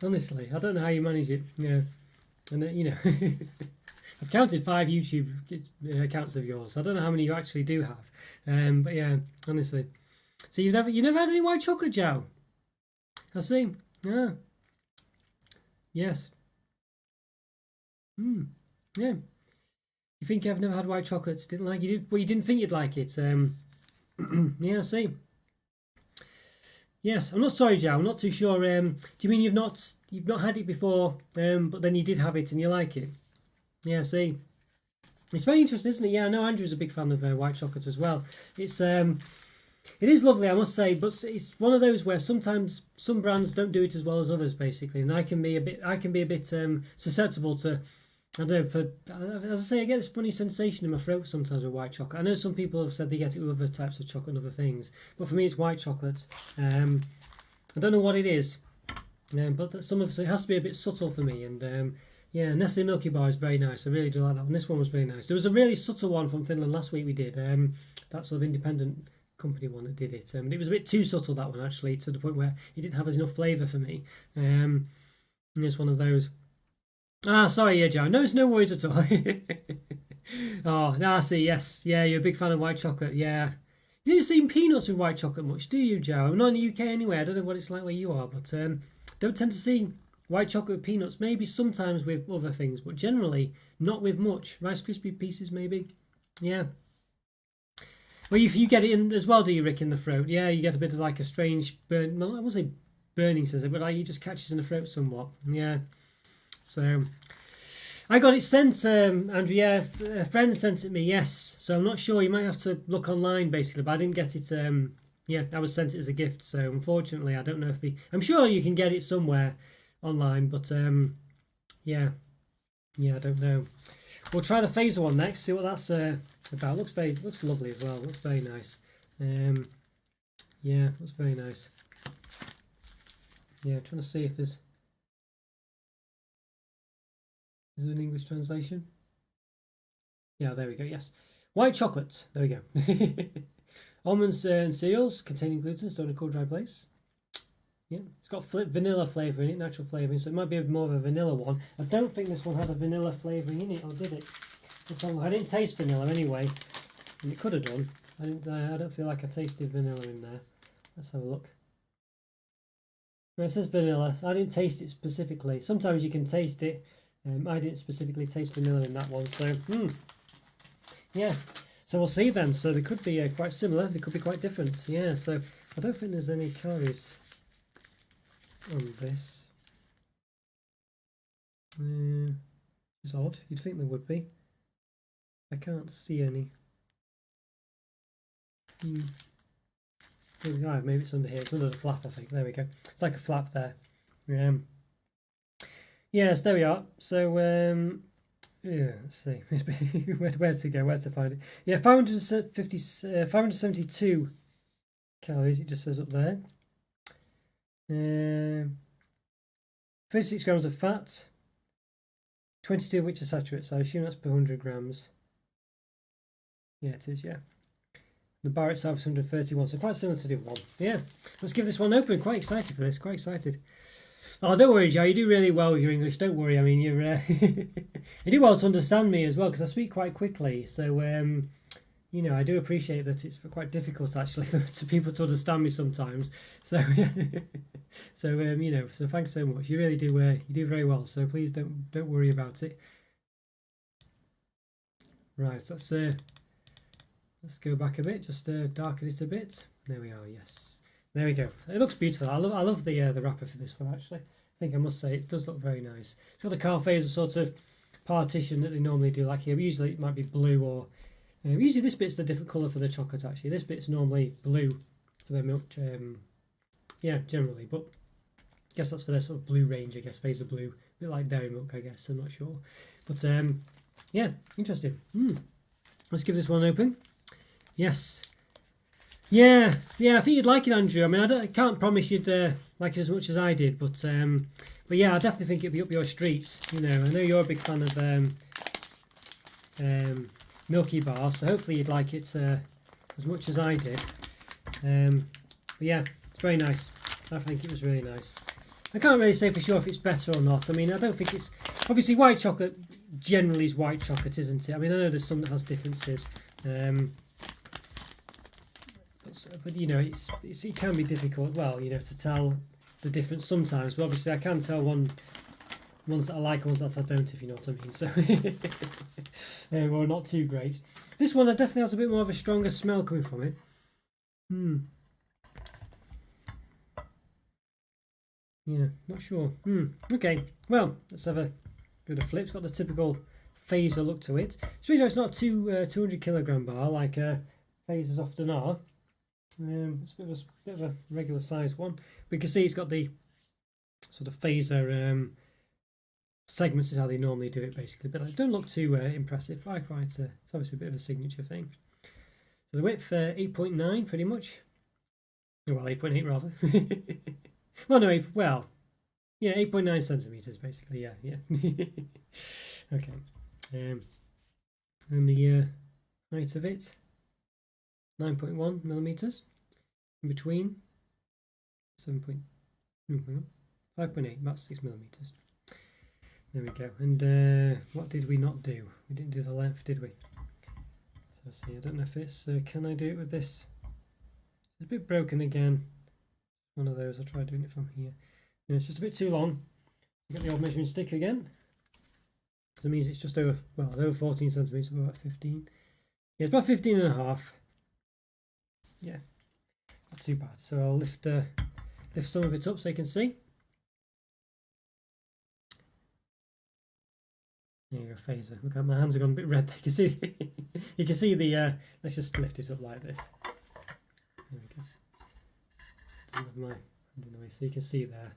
Honestly, I don't know how you manage it. Yeah, and you know, I've counted 5 YouTube accounts of yours. I don't know how many you actually do have. But yeah, honestly. So you never had any white chocolate, Joe? I see. Yeah. Yes. Yeah. You think I've never had white chocolates? Didn't like you? Well, you didn't think you'd like it. Yeah, I see. Yes, I'm not sorry, Joe. I'm not too sure. Do you mean you've not had it before? But then you did have it and you like it? Yeah, I see. It's very interesting, isn't it? Yeah, I know Andrew's a big fan of white chocolate as well. It is lovely, I must say, but it's one of those where sometimes some brands don't do it as well as others, basically, and I can be a bit susceptible to, I don't know, as I say, I get this funny sensation in my throat sometimes with white chocolate. I know some people have said they get it with other types of chocolate and other things, but for me it's white chocolate. I don't know what it is, but it has to be a bit subtle for me, and yeah, Nestle Milky Bar is very nice. I really do like that one. This one was very nice. There was a really subtle one from Finland last week we did, that sort of independent company one that did it. It was a bit too subtle, that one, actually, to the point where it didn't have enough flavour for me. It's one of those. Sorry, yeah, Joe. No, it's no worries at all. Oh, no, I see, yes. Yeah, you're a big fan of white chocolate, yeah. You don't see peanuts with white chocolate much, do you, Joe? I'm not in the UK anyway. I don't know what it's like where you are, but don't tend to see white chocolate with peanuts. Maybe sometimes with other things, but generally not with much. Rice Krispie pieces, maybe. Yeah. Well, you get it in as well, do you, Rick, in the throat? Yeah, you get a bit of like a strange burn. Well, I won't say burning, says it, but like, you just catches in the throat somewhat. Yeah. So I got it sent, Andrew. Yeah, a friend sent it me. Yes. So I'm not sure. You might have to look online, basically, but I didn't get it. Yeah, I was sent it as a gift. So unfortunately, I don't know if I'm sure you can get it somewhere. online, but yeah, I don't know. We'll try the phaser one next, see what that's about. Looks lovely as well. Looks very nice. Yeah, looks very nice. Yeah, trying to see if there's an English translation. Yeah, there we go. Yes, white chocolate. There we go. Almonds and cereals containing gluten stored in a cool, dry place. Yeah, it's got vanilla flavour in it, natural flavouring, so it might be more of a vanilla one. I don't think this one had a vanilla flavouring in it, or did it? I didn't taste vanilla anyway, and it could have done. I don't feel like I tasted vanilla in there. Let's have a look. It says vanilla. I didn't taste it specifically. Sometimes you can taste it. I didn't specifically taste vanilla in that one, so yeah. So we'll see then. So they could be quite similar. They could be quite different. Yeah. So I don't think there's any calories on this. It's odd. You'd think there would be. I can't see any. Maybe it's under here. It's under the flap, I think. There we go. It's like a flap there. Yes, there we are. So yeah, let's see. where to go? Where to find it? Yeah, 572 calories. It just says up there. 36 grams of fat. 22 of which are saturated. So I assume that's per 100 grams. Yeah, it is. Yeah. The bar itself is 131, so quite similar to the other one. Yeah, let's give this one open. Quite excited for this. Quite excited. Oh, don't worry, Joe. You do really well with your English. Don't worry. I mean, you're you do well to understand me as well, because I speak quite quickly. So you know, I do appreciate that it's quite difficult actually for people to understand me sometimes. So so you know, so thanks so much. You really do you do very well. So please don't worry about it. Right, let's go back a bit, just darken it a bit. There we are. Yes, there we go. It looks beautiful. I love the wrapper for this one actually. I think I must say it does look very nice. It's got the car phaser sort of partition that they normally do like here. But usually it might be blue or usually this bit's a different colour for the chocolate actually. This bit's normally blue for the milk. Yeah, generally, but I guess that's for their sort of blue range. I guess phaser blue, a bit like dairy milk. I guess I'm not sure, but yeah, interesting. Let's give this one open. Yes. Yeah. I think you'd like it, Andrew. I mean, I can't promise you'd like it as much as I did, but yeah, I definitely think it'd be up your street. You know, I know you're a big fan of Milky Bar, so hopefully you'd like it as much as I did. But yeah, it's very nice. I think it was really nice. I can't really say for sure if it's better or not. I mean, I don't think it's... Obviously, white chocolate generally is white chocolate, isn't it? I mean, I know there's some that has differences. But you know, it can be difficult, well, you know, to tell the difference sometimes. But obviously, I can tell ones that I like, ones that I don't, if you know what I mean. So, well, not too great. This one definitely has a bit more of a stronger smell coming from it. Yeah, not sure. Okay, well, let's have a bit of flip. It's got the typical phaser look to it. It's not 200 kilogram bar like phasers often are. It's a bit of a regular size one. But you can see it's got the sort of phaser segments is how they normally do it basically. But they don't look too impressive. It's obviously a bit of a signature thing. So the width 8.9 pretty much. Well, 8.8 rather. Well, no, yeah, 8.9 centimeters basically. Yeah. Okay. And the height of it, 9.1 millimeters. In between, 5.8, about 6 millimeters. There we go. And what did we not do? We didn't do the length, did we? So see, I don't know if it's. Can I do it with this? It's a bit broken again. One of those. I'll try doing it from here. Yeah, it's just a bit too long. Get the old measuring stick again. So it means it's just over 14 centimeters, about 15. Yeah, it's about 15 and a half. Yeah, not too bad. So I'll lift some of it up so you can see. There you go, phaser. Look, my hands have gone a bit red. You can see. You can see the. Let's just lift it up like this. There we go. My hand in the way, so you can see there.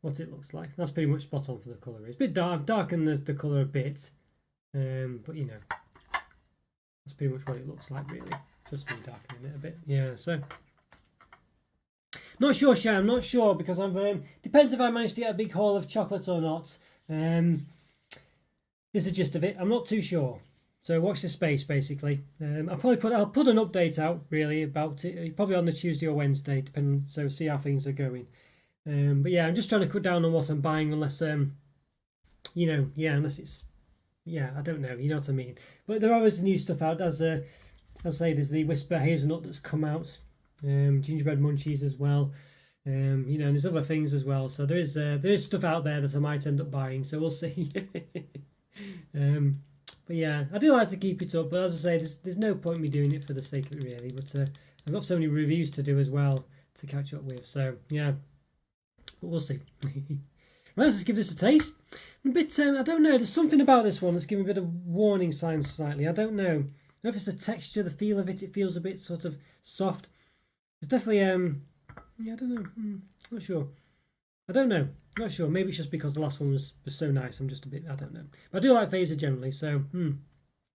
what it looks like. That's pretty much spot on for the colour. It's a bit dark. I've darkened the colour a bit, but you know, that's pretty much what it looks like really. Just been darkening it a bit. Yeah, so not sure, Shay. I'm not sure because I'm. Depends if I manage to get a big haul of chocolate or not. This is the gist of it. I'm not too sure. So watch this space basically. I'll put an update out really about it. Probably on the Tuesday or Wednesday, depending. So see how things are going. But yeah, I'm just trying to cut down on what I'm buying, unless you know, yeah, unless it's, yeah, I don't know. You know what I mean. But there are always new stuff out. As I say, there's the Whisper Hazelnut that's come out. Gingerbread munchies as well, you know, and there's other things as well. So there is stuff out there that I might end up buying. So we'll see. But yeah, I do like to keep it up. But as I say, there's no point in me doing it for the sake of it really. But I've got so many reviews to do as well to catch up with. So yeah, but we'll see. Right, let's give this a taste. I'm a bit, I don't know. There's something about this one that's giving me a bit of warning signs slightly. I don't know. I don't know if it's the texture, the feel of it. It feels a bit sort of soft. It's definitely, yeah, I don't know. Not sure. I don't know. Not sure. Maybe it's just because the last one was so nice. I'm just a bit, I don't know. But I do like Phaser generally, so,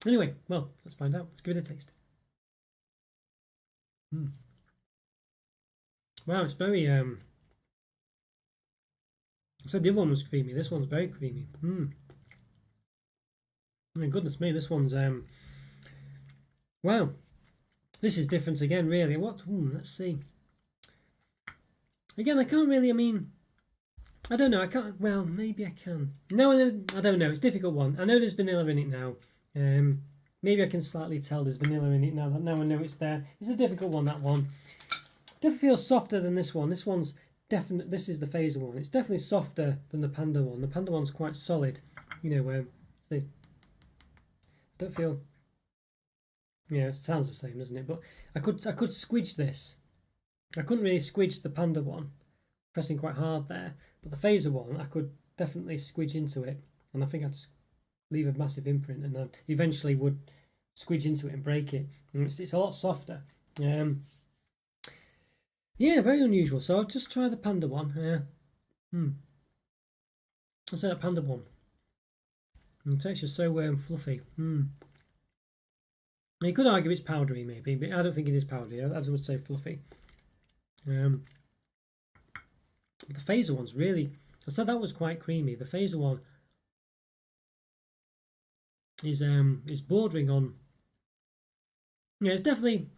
Anyway, well, let's find out. Let's give it a taste. Wow, it's very, I said the other one was creamy. This one's very creamy. My goodness me, this one's, wow. This is different again, really. Let's see. Again, I can't really, I mean, I don't know. I can't, well, maybe I can. No, I don't know. It's a difficult one. I know there's vanilla in it now. Maybe I can slightly tell there's vanilla in it now. Now I know it's there. It's a difficult one, that one. Definitely feels softer than this one. This one's definitely, this is the Phaser one. It's definitely softer than the Panda one. The Panda one's quite solid. You know, see. I don't feel... Yeah, it sounds the same, doesn't it? But I could squidge this. I couldn't really squidge the Panda one, pressing quite hard there. But the Phaser one, I could definitely squidge into it, and I think I'd leave a massive imprint, and I eventually would squidge into it and break it. And it's a lot softer. Yeah, very unusual. So I'll just try the Panda one. I'll say that Panda one. And the texture's so fluffy. You could argue it's powdery, maybe, but I don't think it is powdery. I would say fluffy. The Phaser one's really... I said that was quite creamy. The Phaser one is bordering on... Yeah, it's definitely...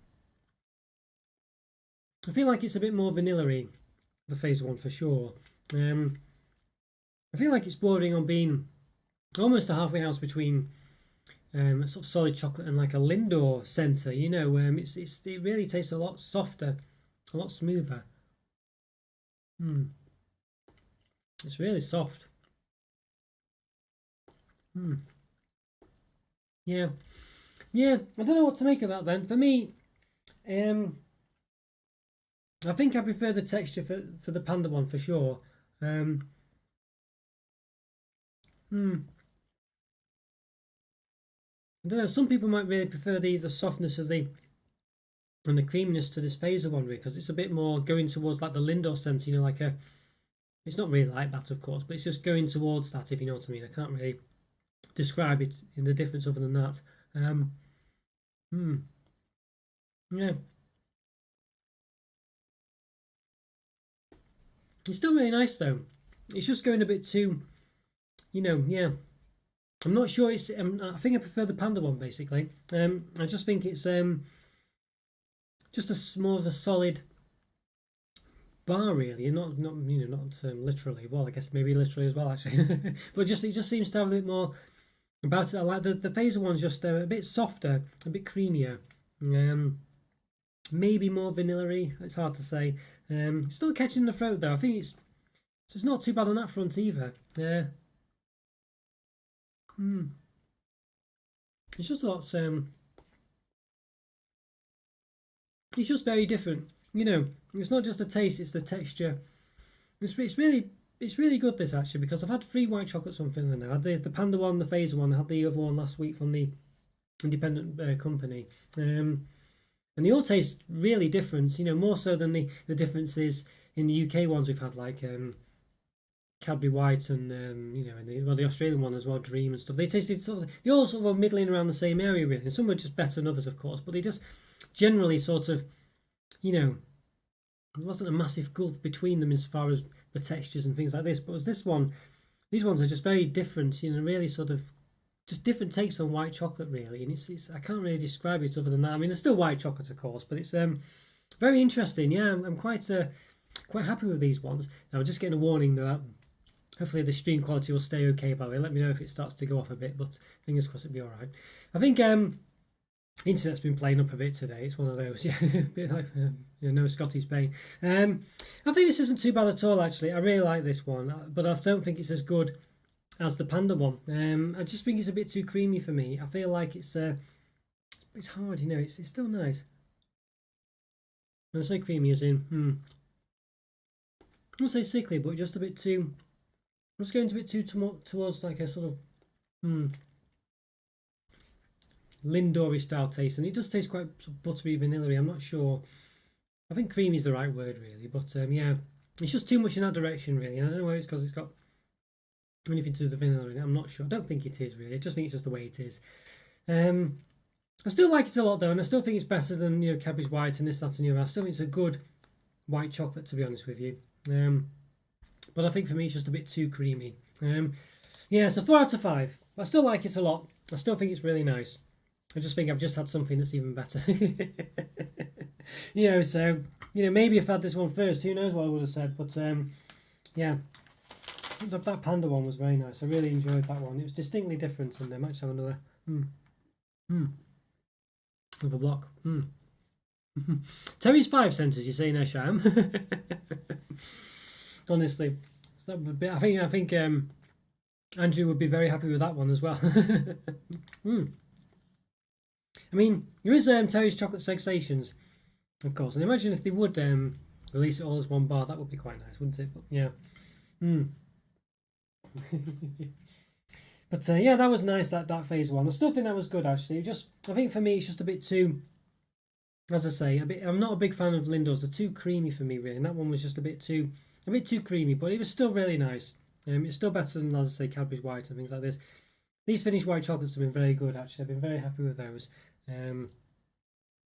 I feel like it's a bit more vanilla-y, the Phaser one, for sure. I feel like it's bordering on being almost a halfway house between... a sort of solid chocolate and like a Lindor centre, you know. It really tastes a lot softer, a lot smoother. It's really soft. Yeah, I don't know what to make of that then. For me, I think I prefer the texture for the Panda one for sure. I don't know, some people might really prefer the softness of the and the creaminess to this Phaser one, because it's a bit more going towards like the Lindor scent, you know, like a... It's not really like that, of course, but it's just going towards that, if you know what I mean. I can't really describe it in the difference other than that. Yeah. It's still really nice, though. It's just going a bit too, you know, yeah. I'm not sure it's... I think I prefer the Panda one, basically. I just think it's just a more of a solid bar, really, and not you know, not literally. Well, I guess maybe literally as well, actually. But it just seems to have a bit more about it. I like the Phaser one's just a bit softer, a bit creamier. Maybe more vanilla-y. It's hard to say. It's not catching in the throat though. I think it's not too bad on that front either. It's just a lot. It's just very different. You know, it's not just the taste; it's the texture. It's really good, this, actually, because I've had 3 white chocolates from Finland now. I had the Panda one, the Phaser one. I had the other one last week from the independent company. And they all taste really different, you know, more so than the differences in the UK ones we've had, like Cadbury White and you know, and the Australian one as well, Dream and stuff. They tasted they all sort of middling around the same area really. And some were just better than others, of course, but they just generally sort of, you know, there wasn't a massive gulf between them as far as the textures and things like this. But as this one, these ones are just very different, you know, really sort of just different takes on white chocolate really. And it's I can't really describe it other than that. I mean, it's still white chocolate, of course, but it's very interesting. Yeah, I'm quite happy with these ones. Now, I'm just getting a warning that hopefully the stream quality will stay okay, by the way. Let me know if it starts to go off a bit, but fingers crossed it'll be all right. I think internet's been playing up a bit today. It's one of those, yeah, a bit like no Scotty's pain. I think this isn't too bad at all, actually. I really like this one, but I don't think it's as good as the Panda one. I just think it's a bit too creamy for me. I feel like it's hard, you know. It's still nice. When I say creamy, as in, I won't say sickly, but just a bit too. I'm just going a bit too towards like a sort of Lindori style taste, and it does taste quite sort of buttery, vanilla-y. I'm not sure. I think creamy is the right word, really, but yeah, it's just too much in that direction, really. And I don't know whether it's because it's got anything to do with the vanilla in it. I'm not sure. I don't think it is really. I just think it's just the way it is. I still like it a lot though, and I still think it's better than, you know, Cadbury's White and this, that, and the other. I still think it's a good white chocolate, to be honest with you. But I think for me it's just a bit too creamy. Yeah, so 4 out of 5. I still like it a lot. I still think it's really nice. I just think I've just had something that's even better. You know, so, you know, maybe if I had this one first, who knows what I would have said. But yeah, that Panda one was very nice. I really enjoyed that one. It was distinctly different, and I might just have another another block. Terry's 5 centres, you say, no, Sham? Honestly, so that would be, I think Andrew would be very happy with that one as well. I mean, there is Terry's Chocolate Sensations, of course, and imagine if they would release it all as one bar. That would be quite nice, wouldn't it? But yeah. But yeah, that was nice, that phase one. I still think that was good, actually. I think for me it's just a bit too, as I say, I'm not a big fan of Lindo's. They're too creamy for me, really, and that one was just a bit too creamy, but it was still really nice. It's still better than, as I say, Cadbury's White and things like this. These Finnish white chocolates have been very good, actually. I've been very happy with those.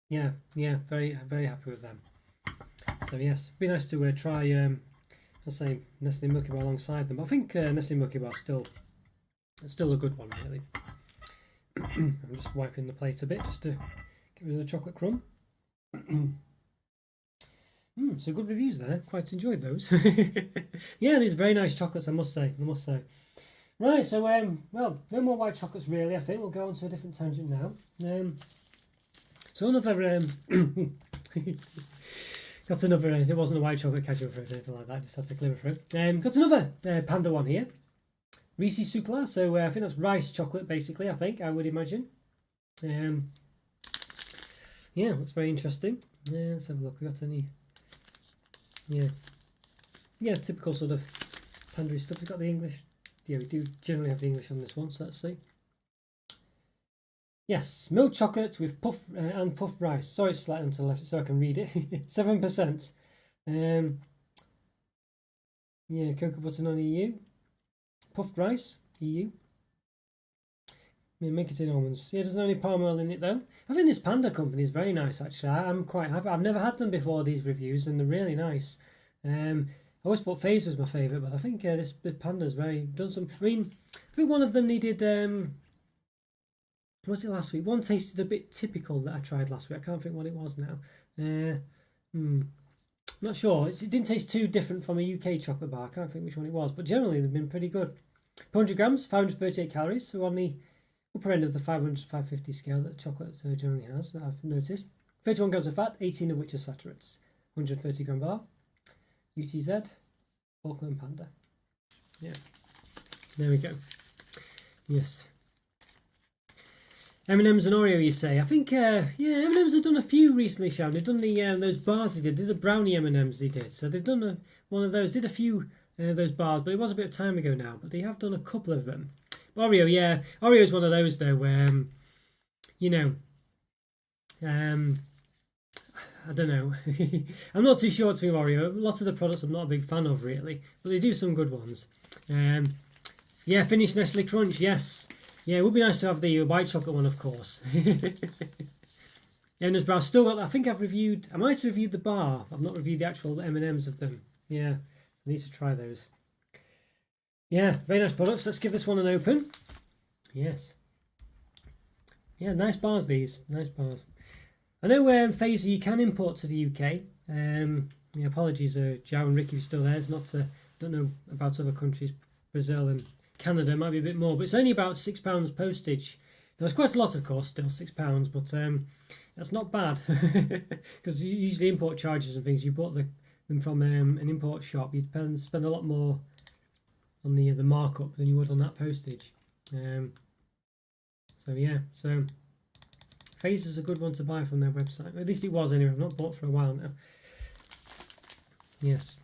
Yeah, very, very happy with them. So yes, it'd be nice to try, I'll say, Nestle Milky Bar alongside them. But I think Nestle Milky Bar is still a good one, really. I'm just wiping the plate a bit just to get rid of the chocolate crumb. So good reviews there. Quite enjoyed those. Yeah, these are very nice chocolates, I must say. Right, so well, no more white chocolates really. I think we'll go on to a different tangent now. So another got another. It wasn't a white chocolate ketchup for it, anything like that. Just had to clear for it. Got another Panda one here. Reese's Sucla. So I think that's rice chocolate, basically. I would imagine. Yeah, that's very interesting. Let's have a look. We got any? Yeah, typical sort of Panda stuff. We've got the English. Yeah, we do generally have the English on this one, so let's see. Yes, milk chocolate with puffed rice. Sorry, it's slightly to the left so I can read it. 7%. Yeah, cocoa butter non-EU. Puffed rice, EU. Make it in almonds. Yeah, there's no any palm oil in it though. I think this Panda company is very nice, actually. I'm quite happy. I've never had them before, these reviews, and they're really nice. I always thought Phase was my favourite, but I think this Panda's done some. I mean, I think one of them needed. What was it last week? One tasted a bit typical that I tried last week. I can't think what it was now. Not sure. It didn't taste too different from a UK chocolate bar. I can't think which one it was, but generally they've been pretty good. 100 grams, 538 calories, so on the upper end of the 500 to 550 scale that chocolate generally has, that I've noticed. 31 grams of fat, 18 of which are saturates. 130 gram bar. UTZ, Falkland Panda. Yeah, there we go. Yes. M&M's and Oreo, you say? I think, yeah, M&M's have done a few recently, Sharon. They've done the those bars they did the brownie M&M's they did. So they've done one of those, did a few of those bars, but it was a bit of time ago now. But they have done a couple of them. But Oreo, yeah, Oreo is one of those though where, you know, I don't know. I'm not too sure what's with Oreo. Lots of the products I'm not a big fan of really, but they do some good ones. Yeah, Finnish Nestle Crunch, yes. Yeah, it would be nice to have the white chocolate one, of course. And I've still got, I think I might have reviewed the bar. I've not reviewed the actual M&Ms of them. Yeah, I need to try those. Yeah, very nice products. Let's give this one an open. Yes. Yeah, nice bars these. Nice bars. I know Phaser you can import to the UK. Yeah, apologies, Joe and Ricky, if you're still there. It's not. Don't know about other countries. Brazil and Canada might be a bit more, but it's only about £6 postage. Now, it's quite a lot, of course, still £6, but that's not bad because usually import charges and things. You bought them from an import shop, you'd spend a lot more on the markup than you would on that postage. So yeah, so Phaser's a good one to buy from their website. At least it was anyway. I've not bought for a while now. Yes,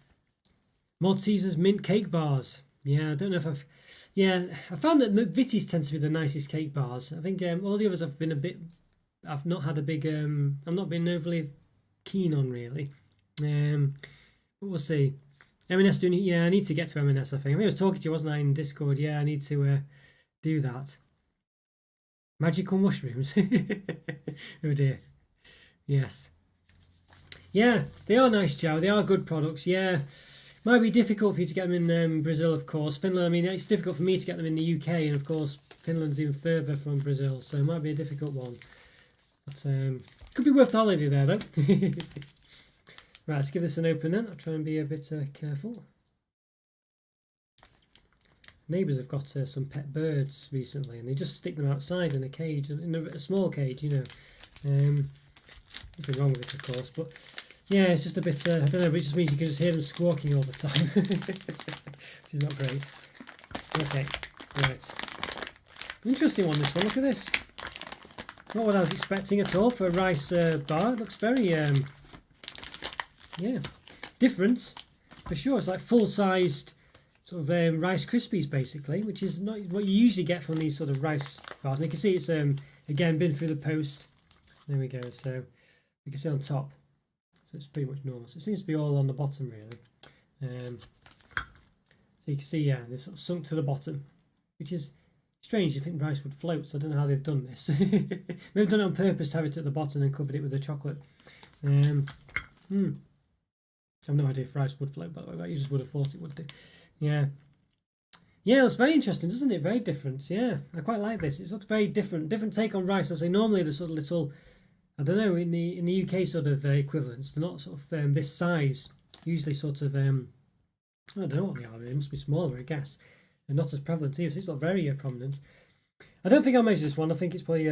Maltesers mint cake bars. Yeah, I don't know if I've. Yeah, I found that McVitie's tend to be the nicest cake bars. I think all the others have been a bit. I've not had a big. I've not been overly keen on really. But we'll see. M&S doing. Yeah, I need to get to M&S. I think. I was talking to you, wasn't I, in Discord? Yeah, I need to do that. Magical mushrooms. Oh dear. Yes. Yeah, they are nice, Joe. They are good products. Yeah. Might be difficult for you to get them in Brazil, of course. Finland, I mean, it's difficult for me to get them in the UK, and of course, Finland's even further from Brazil, so it might be a difficult one. But could be worth the holiday there, though. Right, let's give this an open then. I'll try and be a bit careful. Neighbours have got some pet birds recently, and they just stick them outside in a cage, in a small cage, you know. Nothing wrong with it, of course, but yeah, it's just a bit, I don't know, but it just means you can just hear them squawking all the time, which is not great. Okay, right. Interesting one, this one. Look at this. Not what I was expecting at all for a rice bar. It looks very, yeah, different for sure. It's like full-sized sort of Rice Krispies basically, which is not what you usually get from these sort of rice bars. And you can see it's again been through the post. There we go. So you can see on top. So it's pretty much normal. So it seems to be all on the bottom really. So you can see, yeah, they've sort of sunk to the bottom, which is strange. You think rice would float, so I don't know how they've done this. They've done it on purpose to have it at the bottom and covered it with the chocolate. I have no idea if rice would float, by the way, but you just would have thought it would do. Yeah. Yeah, it's very interesting, doesn't it? Very different. Yeah, I quite like this. It looks very different. Different take on rice. I say normally the sort of little, I don't know, in the UK sort of equivalents, they're not sort of this size. Usually sort of, I don't know what they are. They must be smaller, I guess. They're not as prevalent either. So it's not very prominent. I don't think I'll measure this one. I think it's probably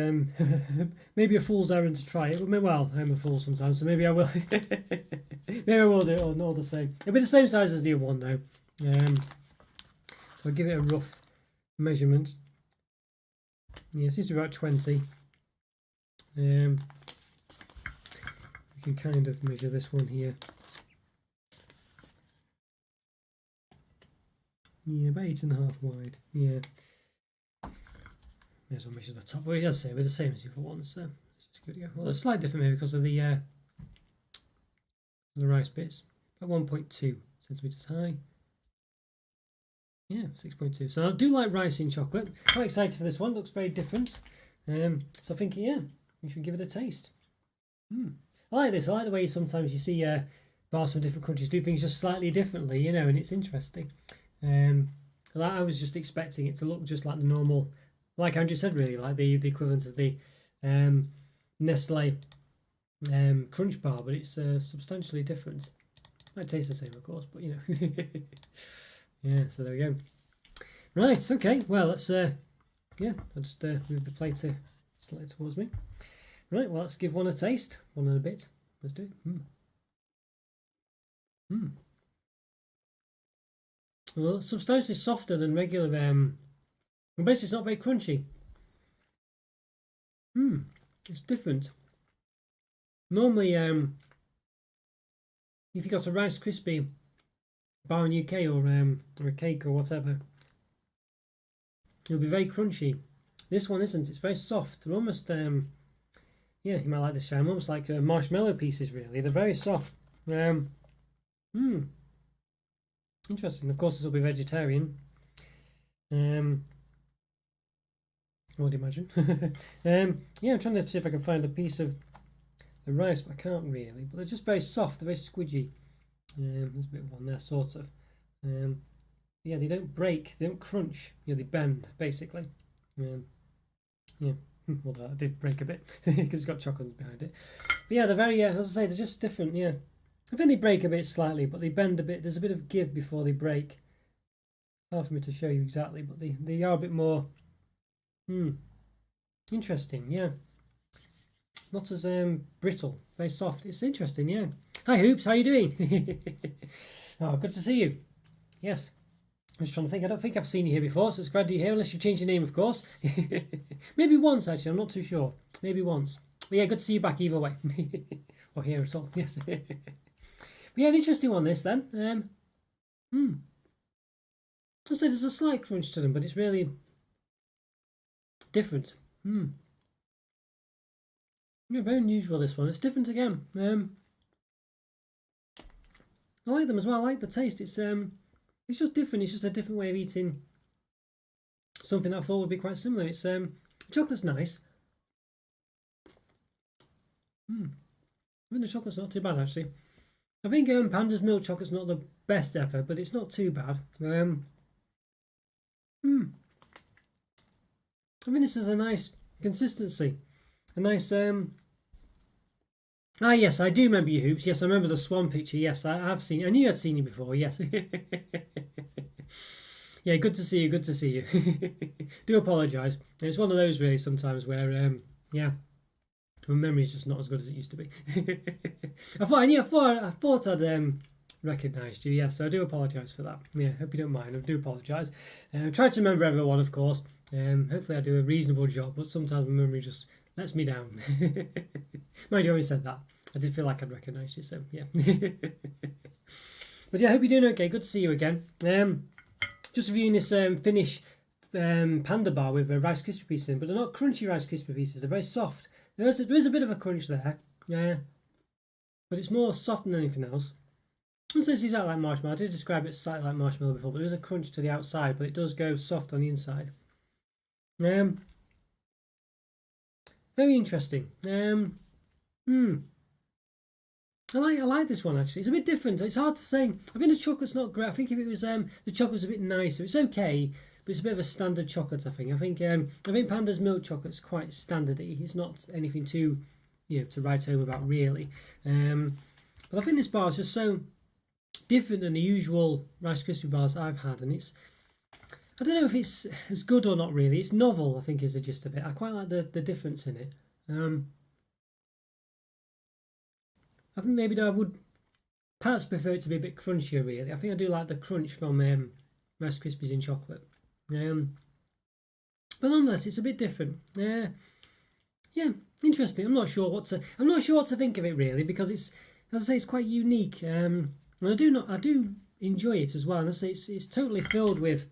maybe a fool's errand to try it. Well, I'm a fool sometimes, so maybe I will. Maybe I will do it all the same. It'll be the same size as the other one though. So I'll give it a rough measurement. Yeah, it seems to be about 20. We can kind of measure this one here. Yeah, about 8.5 wide. Yeah. May as well measure the top. Well, it does say we're the same as the other ones, so let's just give it a go. Well, it's slightly different maybe because of the rice bits. About 1.2 centimeters high. Yeah, 6.2. So I do like rice in chocolate. Quite excited for this one. Looks very different. So I think, yeah, we should give it a taste. I like this. I like the way sometimes you see bars from different countries do things just slightly differently, you know, and it's interesting. I was just expecting it to look just like the normal, like Andrew said, really, like the equivalent of the Nestle Crunch bar, but it's substantially different. Might taste the same, of course, but you know. Yeah, so there we go. Right, okay, well, let's, yeah, I'll just move the plate slightly towards me. Right, well, let's give one a taste, one and a bit. Let's do it. Well, it's substantially softer than regular, well, basically it's not very crunchy. It's different. Normally, if you got a Rice Krispie bar in UK or a cake or whatever, it'll be very crunchy. This one isn't. It's very soft. They're almost Yeah, you might like this shine. Almost like marshmallow pieces, really. They're very soft. Interesting. Of course, this will be vegetarian. I would imagine. Yeah, I'm trying to see if I can find a piece of the rice, but I can't really. But they're just very soft. They're very squidgy. There's a bit of one there, sort of. Yeah, they don't break. They don't crunch. Yeah, they bend, basically. Yeah. Well, I did break a bit because it's got chocolate behind it. But yeah, they're very, as I say, they're just different. Yeah, I think they break a bit slightly, but they bend a bit. There's a bit of give before they break. It's hard for me to show you exactly, but they are a bit more interesting. Yeah, not as brittle, very soft. It's interesting. Yeah. Hi Hoops, how you doing? Oh, good to see you. Yes. I'm just trying to think. I don't think I've seen you here before, so it's glad you're here, unless you've changed your name, of course. Maybe once, actually. I'm not too sure. Maybe once. But yeah, good to see you back either way. Or here at all, yes. But yeah, an interesting one, this, then. I'll say there's a slight crunch to them, but it's really different. Yeah, very unusual, this one. It's different again. I like them as well. I like the taste. It's just different. It's just a different way of eating something that I thought would be quite similar. It's chocolate's nice. I think the chocolate's not too bad, actually. I think Panda's milk chocolate's not the best ever, but it's not too bad. I think this is a nice consistency. A nice yes, I do remember you, Hoops. Yes, I remember the swan picture. Yes, I have seen. I knew I'd seen you before. Yes. Yeah, good to see you. Good to see you. Do apologise. It's one of those really sometimes where yeah, my memory's just not as good as it used to be. I thought I'd recognised you. Yes, so I do apologise for that. Yeah, hope you don't mind. I do apologise. I try to remember everyone, of course. Hopefully I do a reasonable job, but sometimes my memory just lets me down. Mind you, I always said that. I did feel like I'd recognise you, so yeah. But yeah, I hope you're doing okay. Good to see you again. Just reviewing this Finnish panda bar with Rice Krispie pieces in, but they're not crunchy Rice Krispie pieces. They're very soft. There is a bit of a crunch there, but it's more soft than anything else. It says it's out like marshmallow. I did describe it slightly like marshmallow before, but there is a crunch to the outside, but it does go soft on the inside. Very interesting. I like this one actually. It's a bit different. It's hard to say. I think the chocolate's not great. I think if it was the chocolate's a bit nicer. It's okay, but it's a bit of a standard chocolate. I think Panda's milk chocolate's quite standardy. It's not anything too, to write home about really. But I think this bar is just so different than the usual Rice Krispie bars I've had, and I don't know if it's as good or not really. It's novel, I think, is the gist of it. I quite like the difference in it. I think maybe I would perhaps prefer it to be a bit crunchier, really. I think I do like the crunch from Rice Krispies in chocolate. But nonetheless, it's a bit different. Yeah, interesting. I'm not sure what to think of it really, because it's, as I say, it's quite unique. And I do enjoy it as well. And as I say, it's totally filled with,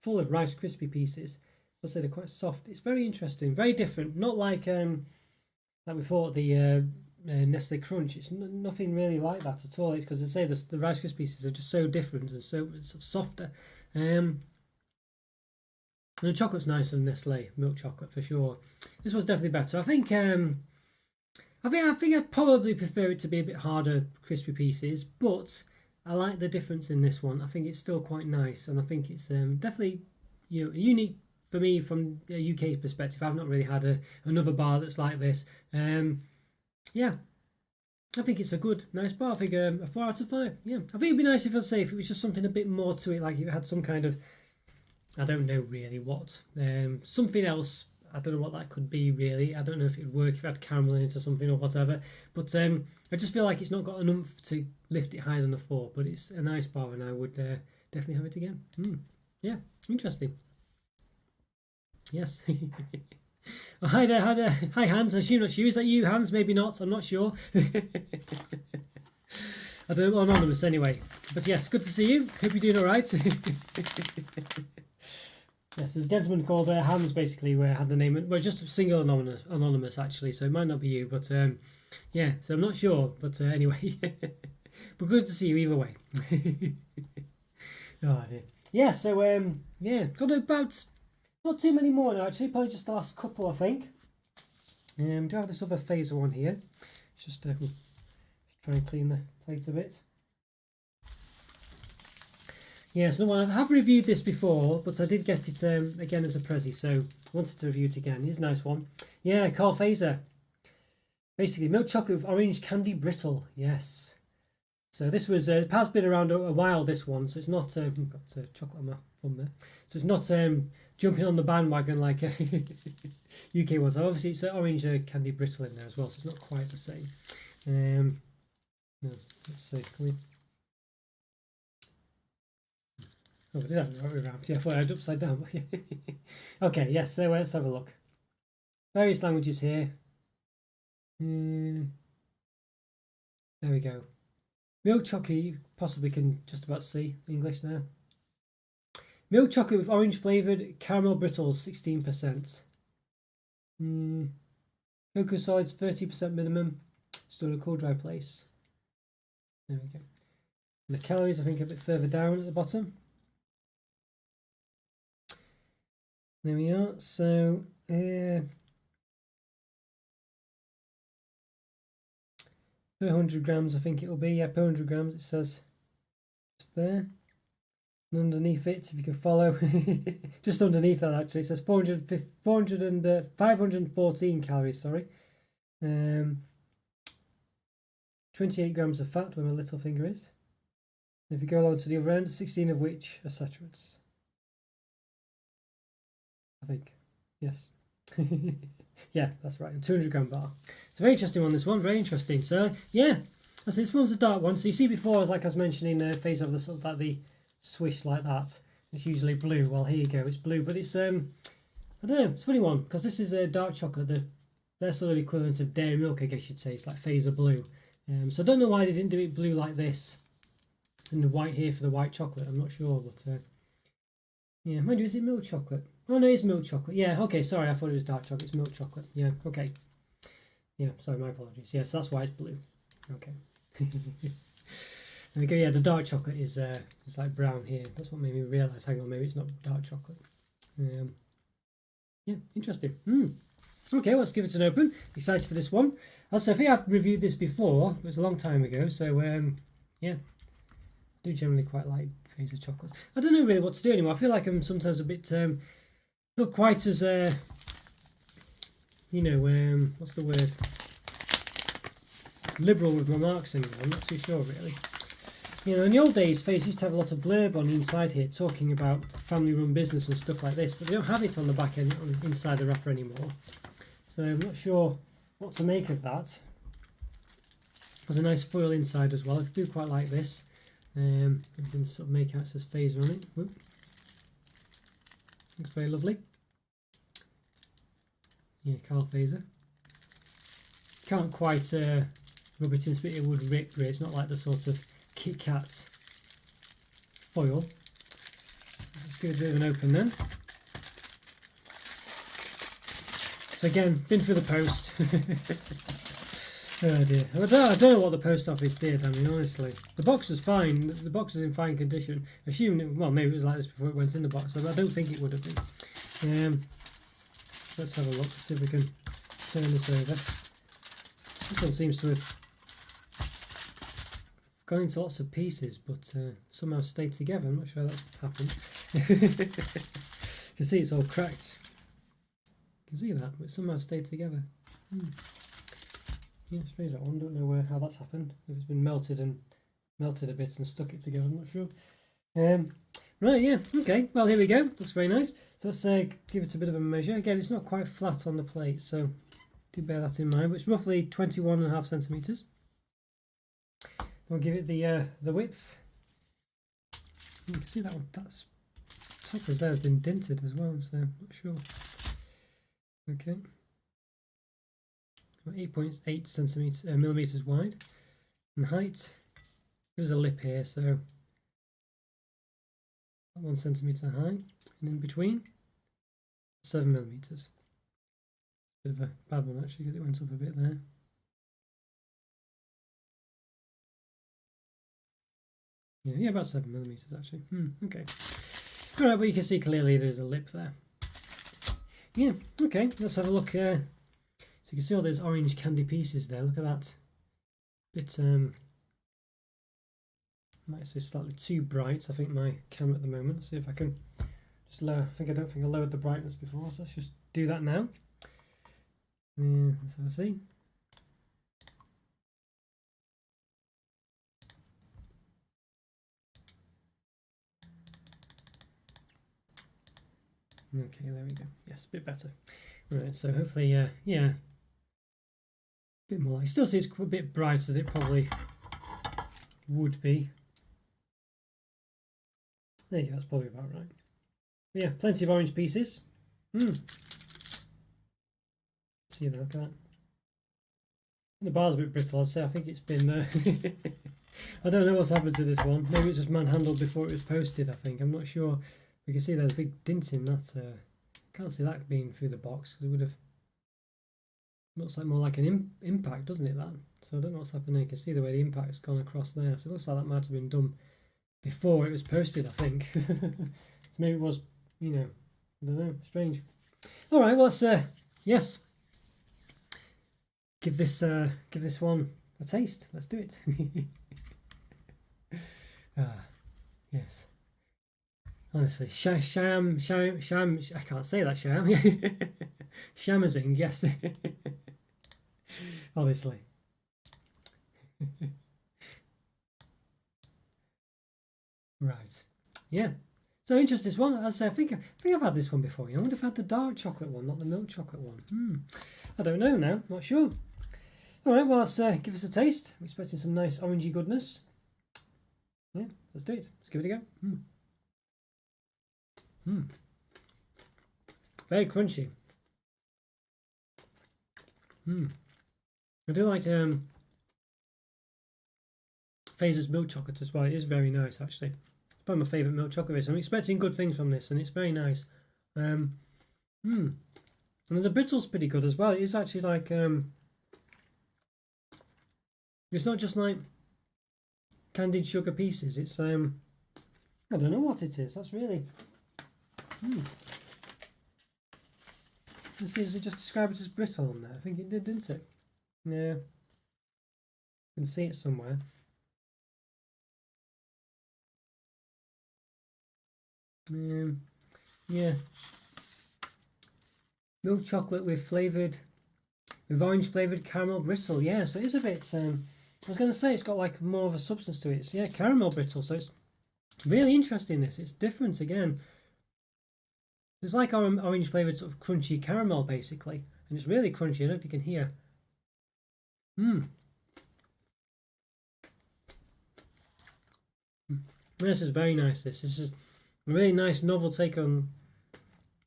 full of Rice Krispie pieces. As I say, they're quite soft. It's very interesting, very different. Not like we thought the Nestle Crunch. It's nothing really like that at all. It's because I say the Rice Krispie pieces are just so different and so softer. And the chocolate's nicer than Nestle milk chocolate for sure. This one's definitely better. I think I'd probably prefer it to be a bit harder crispy pieces, but I like the difference in this one. I think it's still quite nice, and I think it's definitely unique for me from a UK perspective. I've not really had another bar that's like this. Yeah, I think it's a good, nice bar. I think a 4 out of 5. Yeah, I think it'd be nice if it was just something a bit more to it, like if it had some kind of, I don't know really what, something else. I don't know what that could be really. I don't know if it would work if it had caramel in it or something or whatever. But I just feel like it's not got enough to lift it higher than a 4. But it's a nice bar, and I would definitely have it again. Yeah, interesting. Yes. Oh, hi there. Hi Hans. I assume that's you. Is that you, Hans? Maybe not. I'm not sure. I don't know. Anonymous anyway. But yes, good to see you. Hope you're doing all right. Yes, there's a gentleman called Hans, basically, where I had the name, well, just single anonymous actually, so it might not be you, but yeah, so I'm not sure, but anyway, but good to see you either way. Oh dear. Yeah, so yeah, got about not too many more now actually, probably just the last couple I think. Do I have this other phaser one here? Just try and clean the plate a bit. Yeah, so I have reviewed this before, but I did get it again as a prezi, so I wanted to review it again. Here's a nice one. Yeah, Carl Phaser. Basically, milk chocolate with orange candy brittle. Yes. So this was, it has been around a while, this one, so it's not, I've got chocolate on my thumb there. So it's not jumping on the bandwagon like UK was. Obviously, it's orange candy brittle in there as well, so it's not quite the same. No, let's see, can we... Oh, I did have it right around. Yeah, I thought I had it upside down. Okay, yes, so let's have a look. Various languages here. There we go. Milk chocolate, you possibly can just about see English there. Milk chocolate with orange flavoured caramel brittles, 16%. Cocoa solids, 30% minimum. Stored in a cool, dry place. There we go. And the calories, I think, a bit further down at the bottom. There we are. So, per 100 grams, I think it will be. Yeah, per 100 grams, it says just there. And underneath it, if you can follow, just underneath that actually, it says 514 calories, sorry. 28 grams of fat, where my little finger is. And if you go along to the other end, 16 of which are saturates. I think. Yes. Yeah, that's right. A 200 gram bar. It's a very interesting one, this one. Very interesting. So, yeah. So this one's a dark one. So you see before, like I was mentioning, phase of the sort of like the swish like that. It's usually blue. Well, here you go. It's blue, but it's I don't know. It's a funny one because this is a dark chocolate. They're sort of equivalent of dairy milk, I guess you'd say. It's like phaser blue. So I don't know why they didn't do it blue like this, and the white here for the white chocolate. I'm not sure, but yeah. Mind you, is it milk chocolate? Oh no, it's milk chocolate. Yeah, okay, sorry, I thought it was dark chocolate. It's milk chocolate. Yeah, okay. Yeah, sorry, my apologies. Yes, that's why it's blue. Okay. There we go. Yeah, the dark chocolate is it's like brown here. That's what made me realise. Hang on, maybe it's not dark chocolate. Yeah, interesting. Okay, let's give it an open. Excited for this one. Also, I think I've reviewed this before. It was a long time ago, so yeah. I do generally quite like phaser chocolates. I don't know really what to do anymore. I feel like I'm sometimes a bit not quite as you know, what's the word? Liberal with my marks anymore. I'm not too sure really. You know, in the old days, Phase used to have a lot of blurb on the inside here talking about family-run business and stuff like this, but they don't have it on the back end, inside the wrapper anymore. So I'm not sure what to make of that. There's a nice foil inside as well. I do quite like this. You can sort of make out it says Phaser on it. Whoop. Looks very lovely. Yeah, Carl Phaser. Can't quite rub it in, so it would rip. It's not like the sort of Kit Kat foil. Let's give it a bit of an open then. So again, been through the post. Oh dear. I don't know what the post office did, I mean, honestly. The box was fine. The box was in fine condition. Assuming, well, maybe it was like this before it went in the box, but I don't think it would have been. Let's have a look, see if we can turn this over. This one seems to have gone into lots of pieces, but somehow stayed together. I'm not sure that's happened. You can see it's all cracked. You can see that, but somehow stayed together. Yeah, I suppose that one. Don't know how that's happened. If it's been melted a bit and stuck it together, I'm not sure. Right, yeah, okay. Well, here we go. Looks very nice. So let's give it a bit of a measure. Again, it's not quite flat on the plate, so do bear that in mind. But it's roughly 21.5 centimeters. I'll give it the width. You can see that one. That's toppers there has been dented as well, so I'm not sure. Okay. 8.8 millimeters wide, and height. There's a lip here, so 1 centimeter high, and in between 7mm. Bit of a bad one actually because it went up a bit there. Yeah, about 7mm actually. Okay. Alright, but you can see clearly there's a lip there. Yeah, okay, let's have a look. So you can see all those orange candy pieces there. Look at that. Bit, might say slightly too bright, I think, my camera at the moment. See if I can just lower. I don't think I lowered the brightness before, so let's just do that now. Let's have a see. Okay, there we go. Yes, a bit better. Right, so hopefully, yeah, a bit more. I still see it's a bit brighter than it probably would be. There you go, that's probably about right. But yeah, plenty of orange pieces. See there, look at that. The bar's a bit brittle, I'd say. I think it's been... I don't know what's happened to this one. Maybe it's just manhandled before it was posted, I think. I'm not sure. You can see there's a big dent in that. Can't see that being through the box because it would have... Looks like more like an impact, doesn't it, that? So I don't know what's happening. You can see the way the impact's gone across there. So it looks like that might have been done before it was posted, I think. So maybe it was, you know, I don't know, strange. All right, well, let's, yes, give this one a taste. Let's do it. Yes. Honestly, sham, I can't say that, sham. Shamazing, yes. Honestly. Right. Yeah. So interesting this one. As I think I've had this one before. I wonder if I've had the dark chocolate one, not the milk chocolate one. I don't know now. Not sure. All right. Well, let's give us a taste. I'm expecting some nice orangey goodness. Yeah. Let's do it. Let's give it a go. Very crunchy. I do like Phaser's milk chocolate as well. It is very nice actually. It's probably my favourite milk chocolate is. I'm expecting good things from this and it's very nice. And the brittle's pretty good as well. It is actually like it's not just like candied sugar pieces. It's I don't know what it is. That's really Does it just describe it as brittle on there? I think it did, didn't it? Yeah. You can see it somewhere. Yeah. Milk chocolate with orange flavoured caramel brittle. Yeah, so it is a bit, I was going to say it's got like more of a substance to it. It's, yeah, caramel brittle, so it's really interesting this. It's different again. It's like orange flavoured sort of crunchy caramel basically. And it's really crunchy, I don't know if you can hear. This is very nice. This is a really nice novel take on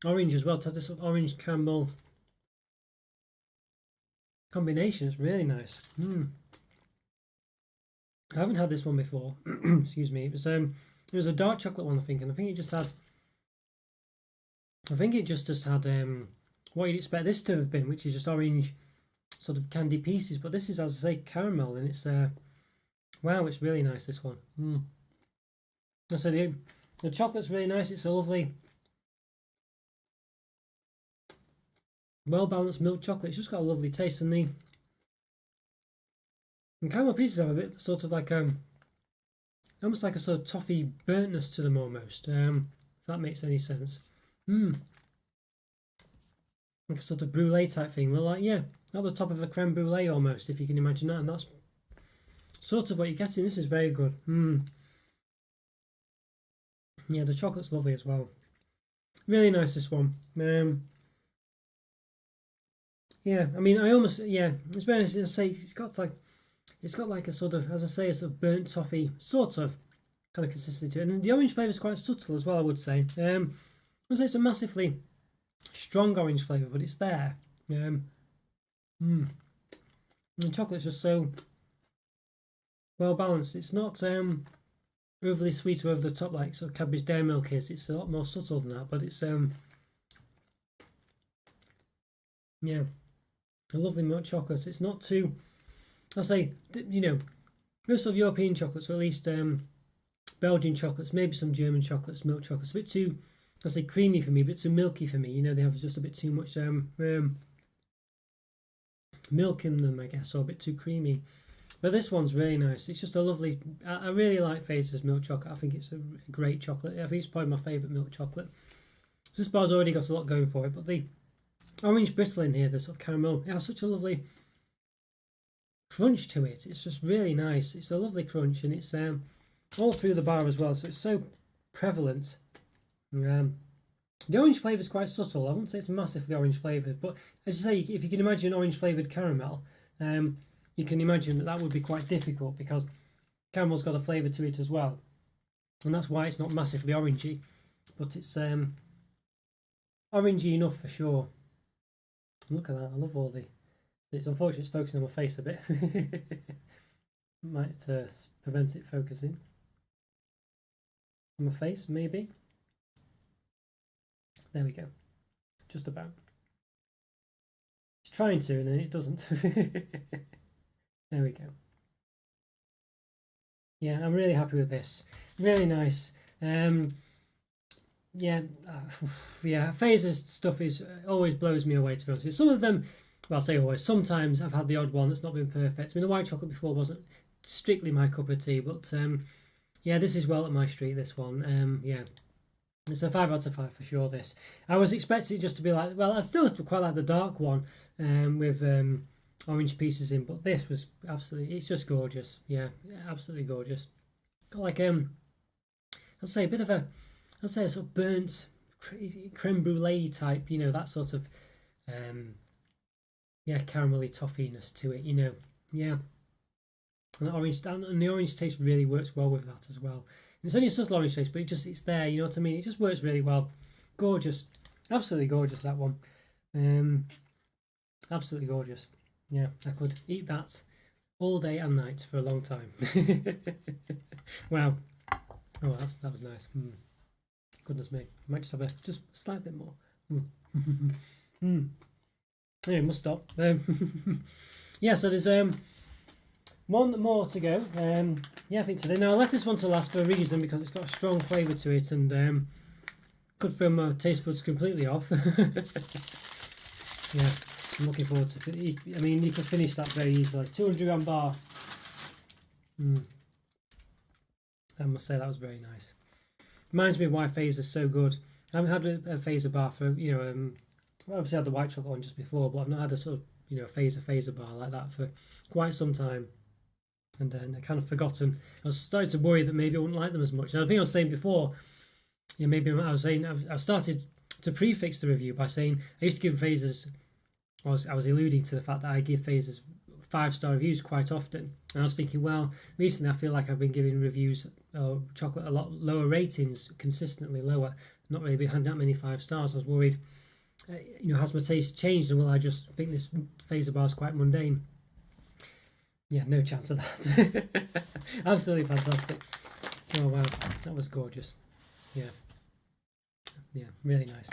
orange as well, to have this sort of orange caramel combination. It's really nice. I haven't had this one before. Excuse me. It was a dark chocolate one, I think, and I think it just had what you'd expect this to have been, which is just orange sort of candy pieces, but this is, as I say, caramel, and it's wow, it's really nice, this one. So the chocolate's really nice. It's a lovely, well balanced milk chocolate. It's just got a lovely taste, and the caramel pieces have a bit sort of like almost like a sort of toffee burntness to them almost. If that makes any sense. Like a sort of brulee type thing. Well, like, yeah, at the top of a creme brulee almost, if you can imagine that, and that's sort of what you're getting. This is very good. Yeah, the chocolate's lovely as well. Really nice, this one. Yeah, I mean, it's very nice. As I say, it's got like a sort of, as I say, a sort of burnt toffee sort of kind of consistency to it, and the orange flavour is quite subtle as well, I would say. I would say it's a massively strong orange flavour, but it's there. And the chocolate's just so well balanced. It's not overly sweet or over the top like sort of Cadbury's Dairy Milk is. It's a lot more subtle than that, but it's Yeah, a lovely milk chocolate. It's not too, I'll say, you know, most of European chocolates, or at least Belgian chocolates, maybe some German chocolates, milk chocolates, a bit too, I'll say, creamy for me, a bit too milky for me. You know, they have just a bit too much milk in them, I guess, or a bit too creamy. But this one's really nice. It's just a lovely. I really like Finnish milk chocolate. I think it's a great chocolate. I think it's probably my favourite milk chocolate. This bar's already got a lot going for it, but the orange brittle in here, the sort of caramel, it has such a lovely crunch to it. It's just really nice. It's a lovely crunch, and it's all through the bar as well, so it's so prevalent. The orange flavour is quite subtle. I wouldn't say it's massively orange flavoured, but as I say, if you can imagine orange flavoured caramel, you can imagine that that would be quite difficult because caramel's got a flavour to it as well, and that's why it's not massively orangey, but it's orangey enough for sure. Look at that! I love all the. It's unfortunate it's focusing on my face a bit. Might prevent it focusing on my face, maybe. There we go. Just about. It's trying to, and then it doesn't. There we go. Yeah, I'm really happy with this. Really nice. Yeah, Phaser's stuff is always blows me away, to be honest with you. Some of them, well, I'll say always, sometimes I've had the odd one that's not been perfect. I mean, the white chocolate before wasn't strictly my cup of tea, but yeah, this is well up my street, this one. Yeah, it's a 5 out of 5 for sure, this. I was expecting it just to be like, well, I still quite like the dark one with orange pieces in, but this was absolutely, it's just gorgeous. Yeah, absolutely gorgeous. Got like, I'd say a bit of a, I'd say a sort of burnt creme brulee type, you know, that sort of, yeah, caramelly toffiness to it, you know. Yeah. And the orange taste really works well with that as well. And it's only a subtle orange taste, but it's there, you know what I mean? It just works really well. Gorgeous. Absolutely gorgeous, that one. Absolutely gorgeous. Yeah, I could eat that all day and night for a long time. Wow. Oh, that was nice. Goodness me. I might just have a slight bit more. Anyway, must stop. Yeah, so there's one more to go. Yeah, I think today. Now I left this one to last for a reason, because it's got a strong flavour to it, and could throw my taste buds completely off. Yeah, I'm looking forward to it. I mean, you can finish that very easily. 200 gram bar. I must say that was very nice. Reminds me of why Phaser's so good. I haven't had a Phaser bar for, you know, obviously I had the white chocolate one just before, but I've not had a sort of, you know, Phaser bar like that for quite some time. And then I kind of forgotten. I was starting to worry that maybe I wouldn't like them as much. And I think I was saying before, you know, maybe I was saying, I started to prefix the review by saying I used to give Phasers, I was alluding to the fact that I give Phasers 5-star reviews quite often. And I was thinking, well, recently I feel like I've been giving reviews chocolate a lot lower ratings, consistently lower, not really been handing out many 5 stars. I was worried, you know, has my taste changed, and will I just think this Phaser bar is quite mundane? Yeah, no chance of that. Absolutely fantastic. Oh wow, that was gorgeous. Yeah, really nice.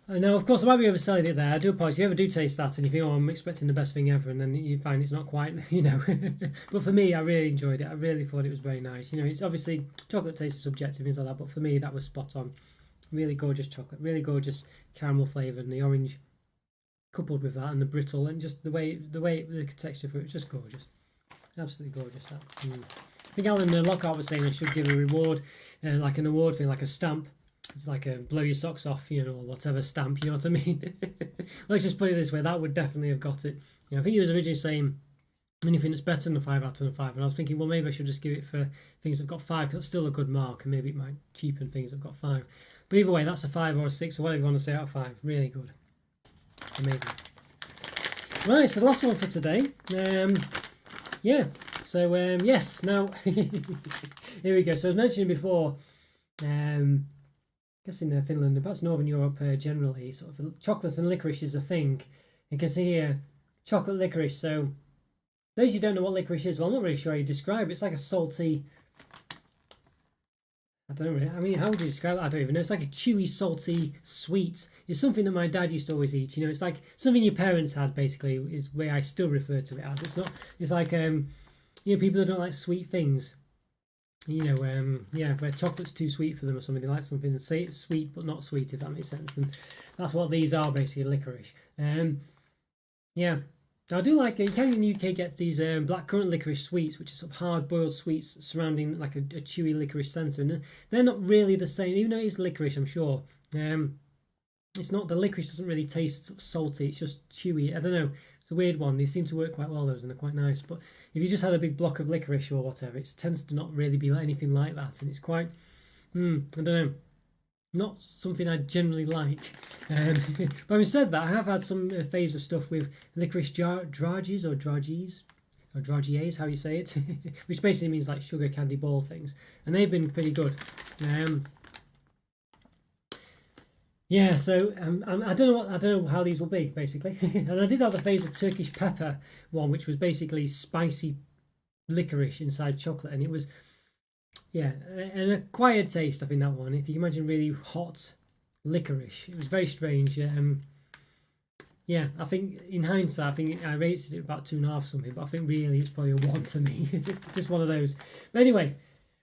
Now, of course, I might be overselling it there. I do apologise. If you ever do taste that and you think, oh, I'm expecting the best thing ever, and then you find it's not quite, you know. But for me, I really enjoyed it. I really thought it was very nice. You know, it's obviously, chocolate taste is subjective, things like that, but for me, that was spot on. Really gorgeous chocolate, really gorgeous caramel flavour, and the orange coupled with that, and the brittle, and just the texture for it was just gorgeous. Absolutely gorgeous, that. I think Alan Lockhart was saying I should give a reward, like an award thing, like a stamp. It's like a blow your socks off, you know, or whatever stamp, you know what I mean? Let's just put it this way, that would definitely have got it. You know, I think he was originally saying anything that's better than a 5 out of 5, and I was thinking, well, maybe I should just give it for things that have got 5, because it's still a good mark, and maybe it might cheapen things that have got 5. But either way, that's a 5 or a 6, or whatever you want to say out of 5. Really good. Amazing. Right, so the last one for today. Yeah, so yes, now, here we go. So I was mentioning before, I guess in Finland, perhaps Northern Europe generally, sort of chocolates and licorice is a thing. You can see here, chocolate licorice. So those who don't know what licorice is, well, I'm not really sure how you describe it. It's like a salty, I don't know. I mean, how would you describe it? I don't even know. It's like a chewy, salty, sweet. It's something that my dad used to always eat. You know, it's like something your parents had. Basically, is the way I still refer to it as. It's not. It's like you know, people that don't like sweet things. You know, yeah, where chocolate's too sweet for them or something. They like something that's sweet but not sweet, if that makes sense. And that's what these are basically, licorice. Yeah. I do like you can in the UK get these black currant licorice sweets, which are sort of hard boiled sweets surrounding like a chewy licorice centre, and they're not really the same, even though it's licorice, I'm sure. It's not, the licorice doesn't really taste sort of salty, it's just chewy. I don't know, it's a weird one. They seem to work quite well, those, and they're quite nice. But if you just had a big block of licorice or whatever, it tends to not really be anything like that, and it's quite, I don't know, not something I generally like. But having said that, I have had some phaser stuff with licorice drages or dragies, or dragiers, how you say it, which basically means like sugar candy ball things, and they've been pretty good. Yeah, so I don't know how these will be basically. And I did have the phaser Turkish pepper one, which was basically spicy licorice inside chocolate, and it was, yeah, an acquired taste, I think, that one. If you can imagine really hot licorice, it was very strange. Yeah, I think in hindsight, I think I rated it about 2.5 or something, but I think really it's probably a 1 for me. Just one of those. But anyway,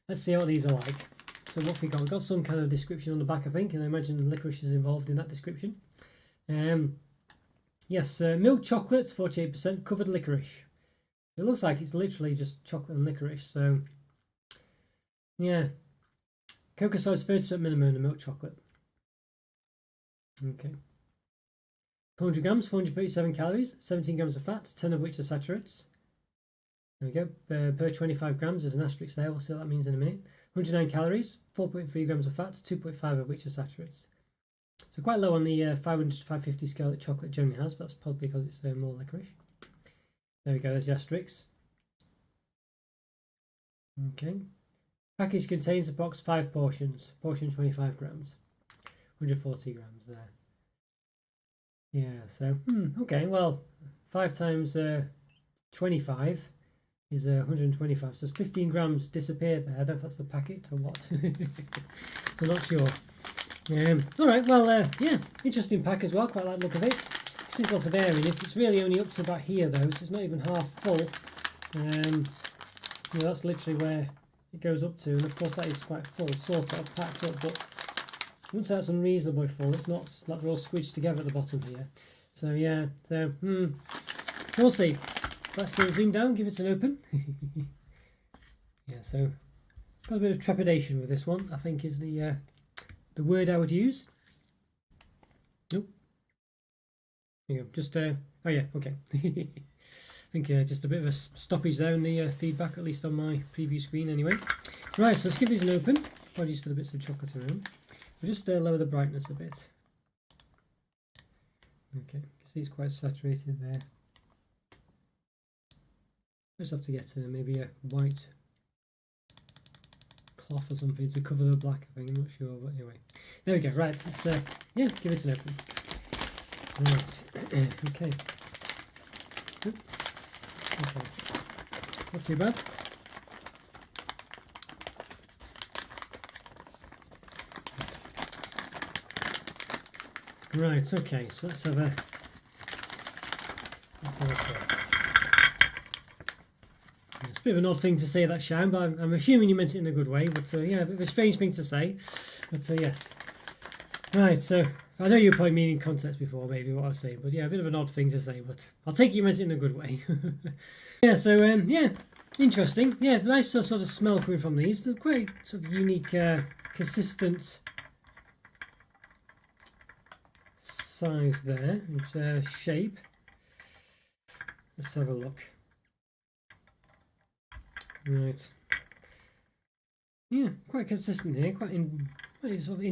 let's see what these are like. So what we got? We've got some kind of description on the back, I think, and I imagine licorice is involved in that description. Yes, milk chocolate, 48%, covered licorice. It looks like it's literally just chocolate and licorice, so yeah. Cocoa size 30% minimum in the milk chocolate. Okay. 400 grams, 437 calories, 17 grams of fat, 10 of which are saturates. There we go. Per 25 grams, there's an asterisk there. We'll see what that means in a minute. 109 calories, 4.3 grams of fat, 2.5 of which are saturates. So quite low on the 500 to 550 scale that chocolate generally has, but that's probably because it's more licorice. There we go, there's the asterisk. Okay. Package contains approx 5 portions. Portion 25 grams. 140 grams there. Yeah, so, okay, well, 5 times 25 is 125, so 15 grams disappeared there. I don't know if that's the packet or what. So not sure. Alright, well, yeah, interesting pack as well, quite like the look of it. Seems lots of air in it. It's really only up to about here though, so it's not even half full. Yeah, that's literally where it goes up to, and of course that is quite full, sort of packed up, but I wouldn't say that's unreasonably full. It's not like they're all squished together at the bottom here. So yeah, so we'll see. Let's zoom down, give it an open. Yeah, so got a bit of trepidation with this one, I think, is the word I would use. Nope. There you go. Just oh yeah, okay. I think just a bit of a stoppage there in the feedback, at least on my preview screen anyway. Right, so let's give these an open. Apologies for the bits of chocolate around. We'll just lower the brightness a bit. Okay, you can see it's quite saturated there. Just have to get maybe a white cloth or something to cover the black, I think. I'm not sure, but anyway. There we go, right, let's yeah, give it an open. Right, okay. Okay. Not too bad. Right, okay, so let's have a It's a bit of an odd thing to say, that, Sham, but I'm assuming you meant it in a good way. But yeah, a bit of a strange thing to say. But yes. Right, so I know you were probably meaning context before, maybe, what I was saying. But yeah, a bit of an odd thing to say, but I'll take it you meant it in a good way. Yeah, so yeah, interesting. Yeah, nice sort of smell coming from these. They're quite sort of unique, consistent size there, and shape. Let's have a look. Right. Yeah, quite consistent here. Quite sort of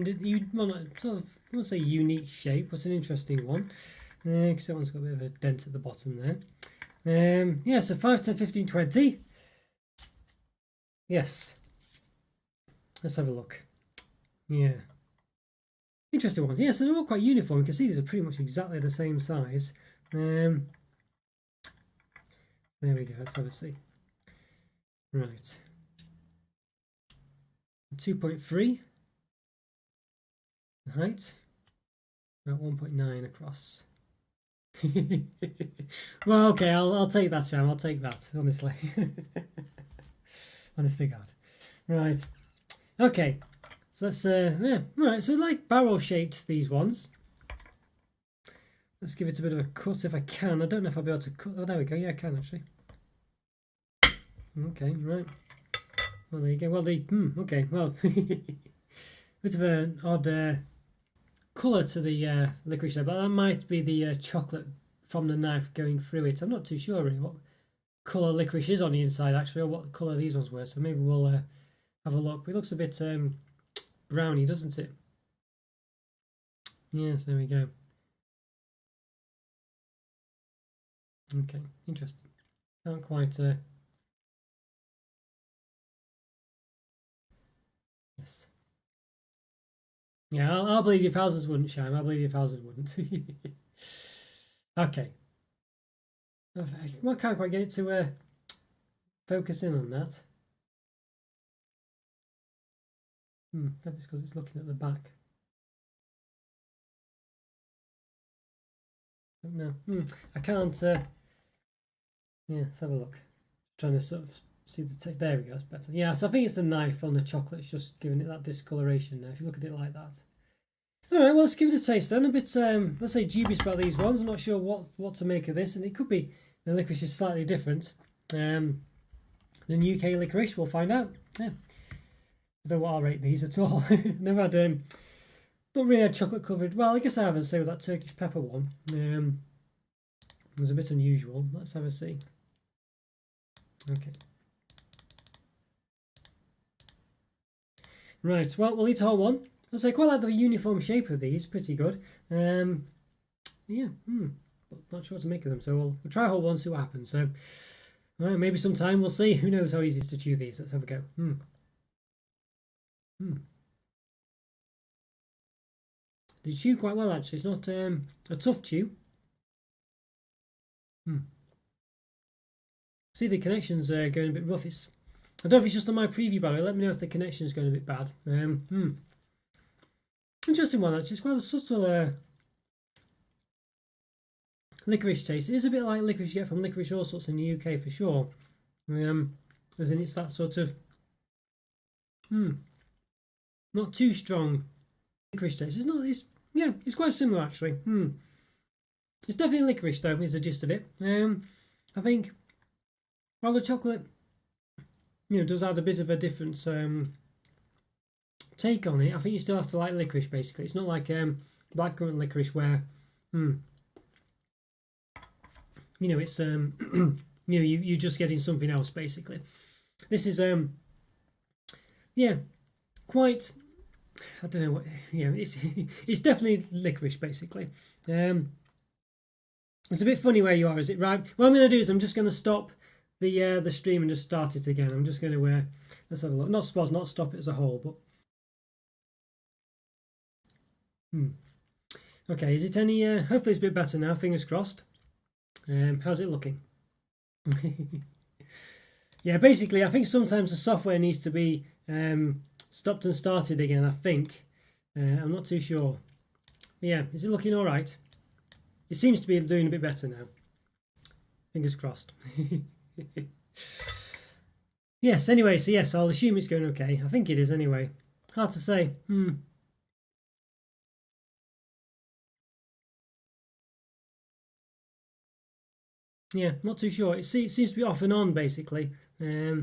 I won't say unique shape, but an interesting one. Because that one's got a bit of a dent at the bottom there. Yeah, so 5, 10, 15, 20. Yes. Let's have a look. Yeah. Interesting ones. Yeah, so they're all quite uniform. You can see these are pretty much exactly the same size. There we go. Let's have a see. Right. 2.3. The height, about 1.9 across. Well, okay, I'll take that, Sam. I'll take that, honestly. Honest to God. Right. Okay. So let's yeah. Right. So like barrel shaped, these ones. Let's give it a bit of a cut if I can. I don't know if I'll be able to cut. Oh, there we go. Yeah, I can actually. Okay. Right. Well, there you go. Well, okay. Well, bit of an odd colour to the licorice there, but that might be the chocolate from the knife going through it. I'm not too sure really what colour licorice is on the inside actually, or what colour these ones were. So maybe we'll have a look. It looks a bit browny, doesn't it? Yes, there we go. Okay, interesting. Can't quite. Yes. Yeah, I'll believe you thousands wouldn't, Shime. I'll believe you thousands wouldn't. Okay. I can't quite get it to focus in on that. That's because it's looking at the back. No, I can't. Yeah, let's have a look. Trying to sort of see the text. There we go. That's better. Yeah, so I think it's the knife on the chocolate. It's just giving it that discoloration there. If you look at it like that. All right, well, let's give it a taste then. A bit, let's say, dubious about these ones. I'm not sure what to make of this, and it could be the licorice is slightly different than UK licorice. We'll find out. Yeah, I don't know what I'll rate these at all. Never had not really had chocolate covered. Well, I guess I haven't. Say with that Turkish pepper one. It was a bit unusual. Let's have a see. Okay. Right. Well, we'll eat a whole one. I say quite like the uniform shape of these. Pretty good. Yeah. But not sure what to make of them. So we'll try a whole one, see what happens. So, all right, maybe sometime we'll see. Who knows how easy it is to chew these? Let's have a go. They chew quite well actually. It's not a tough chew. See the connections are going a bit rough. I don't know if it's just on my preview battery. Let me know if the connection is going a bit bad. Interesting one actually. It's quite a subtle licorice taste. It is a bit like licorice you get from Licorice All Sorts in the UK for sure. As in it's that sort of not too strong licorice taste. It's not. It's quite similar actually. It's definitely licorice though. Is the gist of it. I think while the chocolate, does add a bit of a different take on it. I think you still have to like licorice basically. It's not like blackcurrant licorice where it's you're just getting something else basically. This is quite, I don't know what, it's definitely licorice basically. It's a bit funny where you are, is it right? What I'm going to do is I'm just going to stop the stream and just start it again. I'm just going to let's have a look. Not stop it as a whole, but okay. Is it any? Hopefully it's a bit better now. Fingers crossed. How's it looking? Yeah, basically, I think sometimes the software needs to be stopped and started again. I think I'm not too sure. But yeah, is it looking all right? It seems to be doing a bit better now. Fingers crossed. Yes, anyway, so yes, I'll assume it's going okay. I think it is anyway. Hard to say. Yeah, not too sure. It seems to be off and on, basically. Yeah,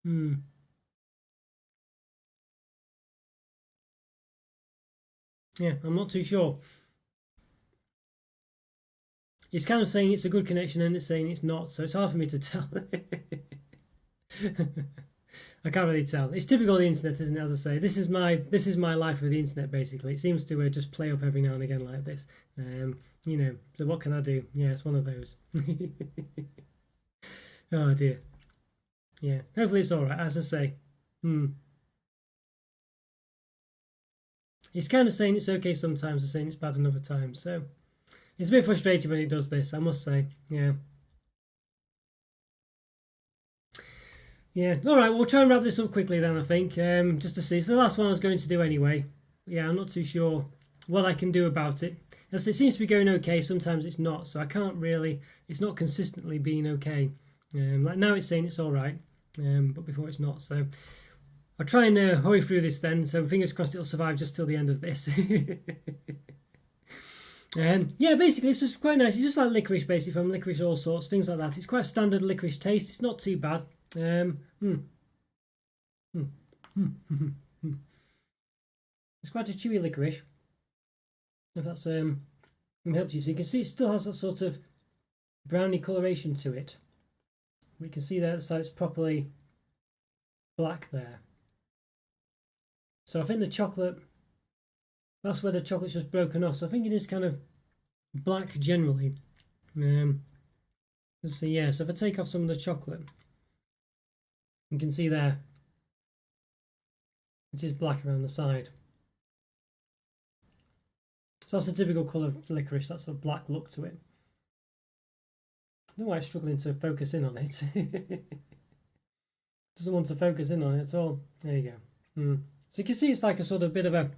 I'm not too sure. It's kind of saying it's a good connection and it's saying it's not, so it's hard for me to tell. I can't really tell. It's typical of the internet, isn't it? As I say, this is my life with the internet. Basically, it seems to just play up every now and again like this. So what can I do? Yeah, it's one of those. Oh dear. Yeah, hopefully it's all right. As I say, it's kind of saying it's okay sometimes, and saying it's bad another time. So it's a bit frustrating when it does this, I must say. Yeah. Yeah. All right. We'll try and wrap this up quickly then. I think just to see. So the last one I was going to do anyway. Yeah, I'm not too sure what I can do about it. As it seems to be going okay, sometimes it's not. So I can't really. It's not consistently being okay. Like now it's saying it's all right, but before it's not. So I'll try and hurry through this then. So fingers crossed it'll survive just till the end of this. Yeah, basically it's just quite nice. It's just like licorice, basically, from licorice all sorts, things like that. It's quite a standard licorice taste. It's not too bad. It's quite a chewy licorice. If that's helps you. So you can see it still has that sort of browny coloration to it. We can see that so it's properly black there. So I think the chocolate, that's where the chocolate's just broken off. So I think it is kind of black generally. Let's see, yeah, so if I take off some of the chocolate, you can see there, it is black around the side. So that's the typical colour of licorice, that sort of black look to it. I don't know why it's struggling to focus in on it. Doesn't want to focus in on it at all. There you go. So you can see it's like a sort of bit of a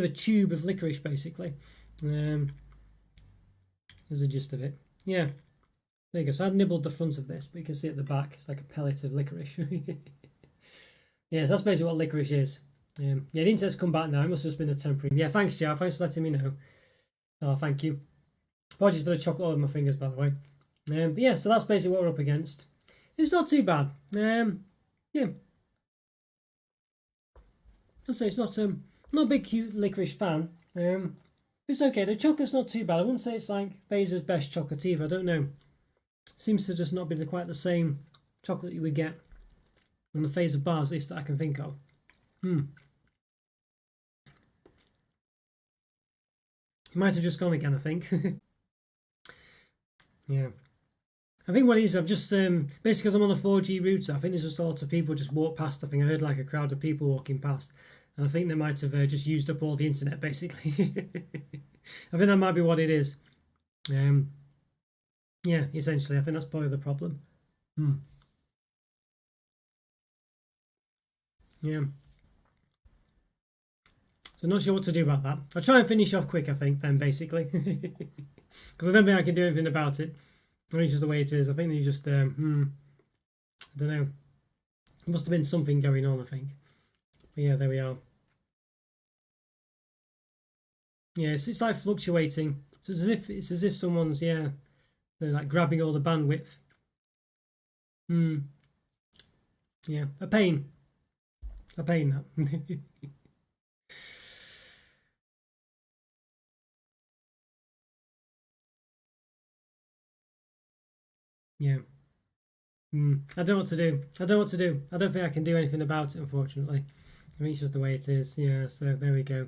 tube of licorice, basically. There's a gist of it. Yeah, there you go. So I'd nibbled the front of this, but you can see at the back it's like a pellet of licorice. Yeah, so that's basically what licorice is. Yeah, the internet's come back now. It must have just been a temporary. Yeah, thanks, Jar. Thanks for letting me know. Oh, thank you. Apologies for the chocolate all over my fingers, by the way. But yeah, so that's basically what we're up against. It's not too bad. Yeah. I'll say it's not not a big cute licorice fan. It's okay. The chocolate's not too bad. I wouldn't say it's like Faser's best chocolate either. I don't know. Seems to just not be quite the same chocolate you would get on the Faser bars, at least that I can think of. It might have just gone again, I think. Yeah. I think what it is, I've just, basically because I'm on a 4G router, I think there's just a lot of people just walk past. I think I heard like a crowd of people walking past. And I think they might have just used up all the internet, basically. I think that might be what it is. Yeah, essentially, I think that's probably the problem. Yeah. So not sure what to do about that. I'll try and finish off quick, I think, then, basically. Because I don't think I can do anything about it. I think it's just the way it is. I think there's just, I don't know. There must have been something going on, I think. But yeah, there we are. Yeah, it's like fluctuating. So it's as if someone's, yeah, they're like grabbing all the bandwidth. Yeah, a pain. A pain, that. Yeah. I don't know what to do. I don't know what to do. I don't think I can do anything about it, unfortunately. I think it's just the way it is. Yeah, so there we go.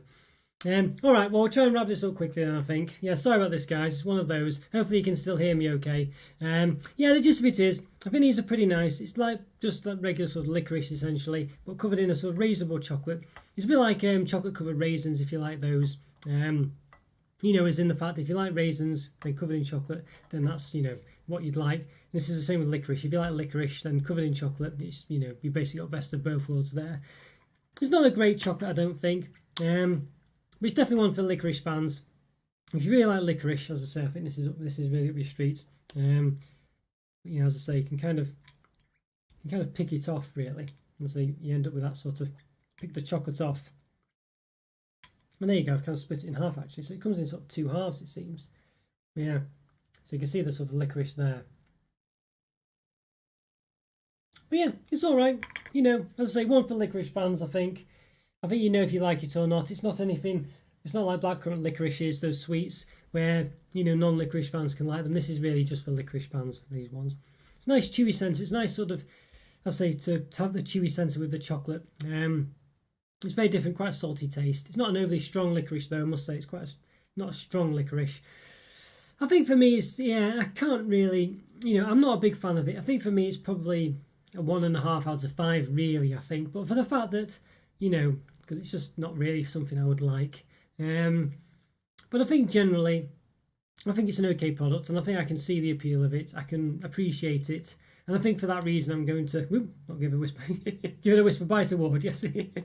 All right, well, we'll try and wrap this up quickly then, I think. Yeah, sorry about this, guys. It's one of those. Hopefully you can still hear me okay. Yeah, the gist of it is, I think these are pretty nice. It's like just like regular sort of licorice, essentially, but covered in a sort of reasonable chocolate. It's a bit like chocolate-covered raisins, if you like those. You know, as in the fact that if you like raisins, they're covered in chocolate, then that's, you know, what you'd like. This is the same with licorice. If you like licorice, then covered in chocolate, it's, you know, you basically got best of both worlds there. It's not a great chocolate, I don't think. But it's definitely one for licorice fans. If you really like licorice, as I say, I think this is really up your street. You know, as I say, you can kind of pick it off really, and so you end up with that sort of pick the chocolate off. And there you go. I've kind of split it in half actually, so it comes in sort of two halves, it seems. Yeah, so you can see the sort of licorice there. But yeah, it's all right. You know, as I say, one for licorice fans. I think you know if you like it or not. It's not anything. It's not like blackcurrant licorice is, those sweets where, you know, non-licorice fans can like them. This is really just for licorice fans, these ones. It's a nice chewy centre. It's nice sort of, I say, to have the chewy centre with the chocolate. It's very different, quite a salty taste. It's not an overly strong licorice though, I must say. It's quite not a strong licorice. I think for me, it's, yeah, I can't really, you know, I'm not a big fan of it. I think for me, it's probably a 1.5 out of 5, really, I think. But for the fact that, you know, because it's just not really something I would like. But I think generally, I think it's an okay product, and I think I can see the appeal of it. I can appreciate it. And I think for that reason, I'm going to not give a whisper, give it a whisper bite award. Yes, I think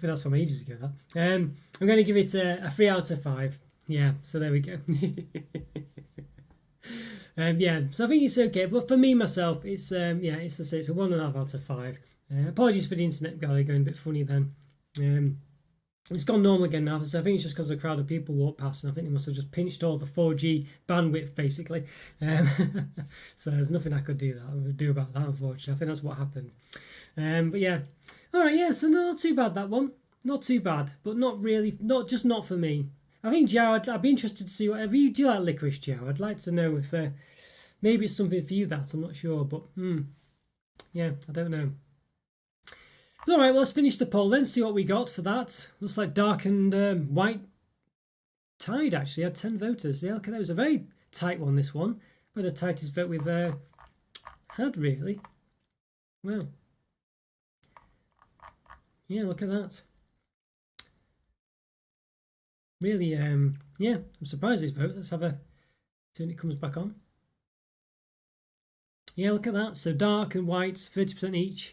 that's from ages ago. That I'm going to give it a 3 out of 5. Yeah, so there we go. Yeah, so I think it's okay. But for me myself, it's yeah, it's a 1.5 out of 5. Apologies for the internet going a bit funny then. It's gone normal again now, so I think it's just because a crowd of people walked past, and I think they must have just pinched all the 4G bandwidth, basically. So there's nothing I could do about that, unfortunately. I think that's what happened. But yeah, all right, yeah. So not too bad, that one. Not too bad, but not really, not for me. I think Joe, I'd be interested to see whatever you do. Like licorice, Joe. I'd like to know if maybe it's something for you. That I'm not sure, but yeah, I don't know. All right, well, let's finish the poll then, see what we got for that. Looks like dark and white tied, actually. Had 10 voters. Yeah, look at that. It was a very tight one, this one. But the tightest vote we've had, really. Wow. Yeah, look at that. Really, yeah, I'm surprised this vote. Let's have a see when it comes back on. Yeah, look at that. So dark and white, 30% each.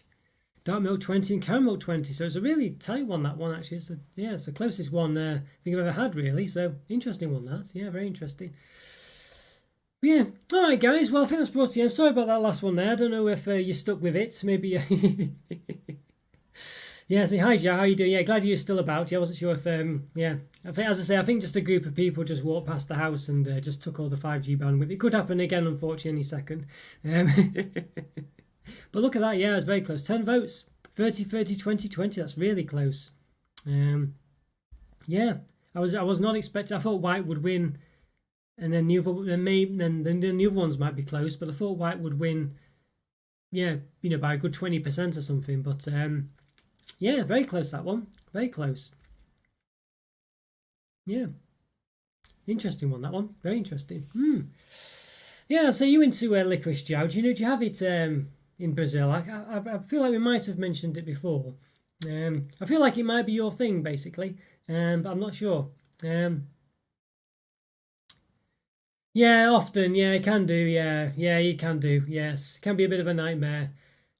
Dark milk 20 and caramel 20. So it's a really tight one, that one, actually. It's the closest one I think I've ever had, really. So interesting one, that. Yeah, very interesting. But yeah, all right, guys. Well, I think that's brought to the end. Sorry about that last one there. I don't know if you stuck with it. Maybe. Yeah, say hi, Joe. How you doing? Yeah, glad you're still about. Yeah, I wasn't sure if yeah. I think, as I say, I think just a group of people just walked past the house and just took all the 5G bandwidth. It could happen again, unfortunately, any second. But look at that. Yeah, it was very close. 10 votes. 30, 30, 20, 20. That's really close. Yeah, I was not expecting. I thought white would win, and then the other ones might be close. But I thought white would win. Yeah, by a good 20% or something. But yeah, very close, that one. Very close. Yeah. Interesting one, that one. Very interesting. Yeah, so you into licorice, Joe? Do you have it in Brazil? I feel like we might have mentioned it before. I feel like it might be your thing, basically, but I'm not sure. Yeah, often. Yeah, it can do. Yeah, you can do. Yes, it can be a bit of a nightmare.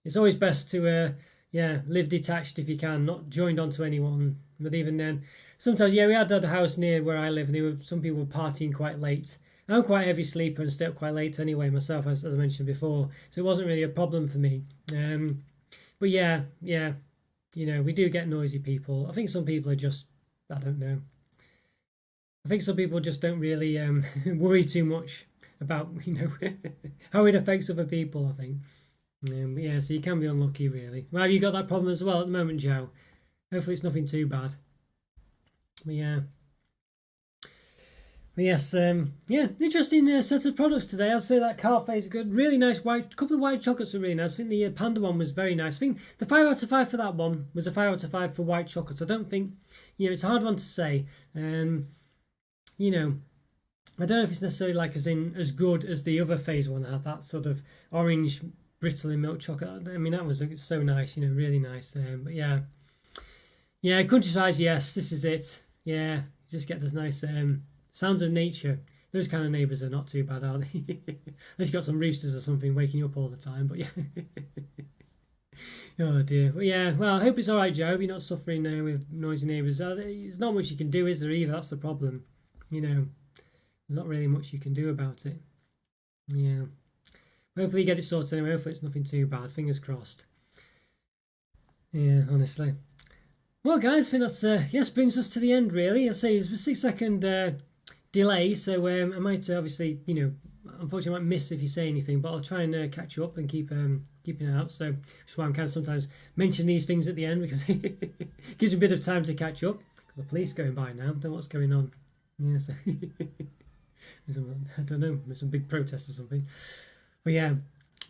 It's always best to live detached if you can, not joined onto anyone. But even then, sometimes, yeah, we had a house near where I live, and some people were partying quite late. I'm quite a heavy sleeper and stay up quite late anyway myself, as I mentioned before, so it wasn't really a problem for me. But yeah, we do get noisy people. I think some people are just, I don't know. I think some people just don't really worry too much about how it affects other people, I think. But yeah, so you can be unlucky, really. Well, have you got that problem as well at the moment, Joe? Hopefully it's nothing too bad. But yeah. But yes, yeah, interesting set of products today. I'll say that Carfe is good. Really nice couple of white chocolates were really nice. I think the Panda one was very nice. I think the 5 out of 5 for that one was a 5 out of 5 for white chocolates. I don't think, it's a hard one to say. I don't know if it's necessarily like as good as the other phase one had, that sort of orange brittle and milk chocolate. I mean, that was so nice, really nice. But yeah, countryside, yes, this is it. Yeah, just get this nice sounds of nature. Those kind of neighbours are not too bad, are they? Unless you've got some roosters or something waking you up all the time, but yeah. Oh dear. But yeah, well, I hope it's all right, Joe. I hope you're not suffering with noisy neighbours. There's not much you can do, is there, either? That's the problem. There's not really much you can do about it. Yeah. Hopefully you get it sorted anyway. Hopefully it's nothing too bad. Fingers crossed. Yeah, honestly. Well, guys, I think that's brings us to the end, really. I say it's a 6-second delay, so I might obviously, unfortunately, I might miss if you say anything, but I'll try and catch you up and keep keeping it out. So that's why I'm kind of sometimes mention these things at the end, because it gives me a bit of time to catch up. The police going by now. I don't know what's going on. Yeah, so I don't know, there's some big protest or something. But yeah.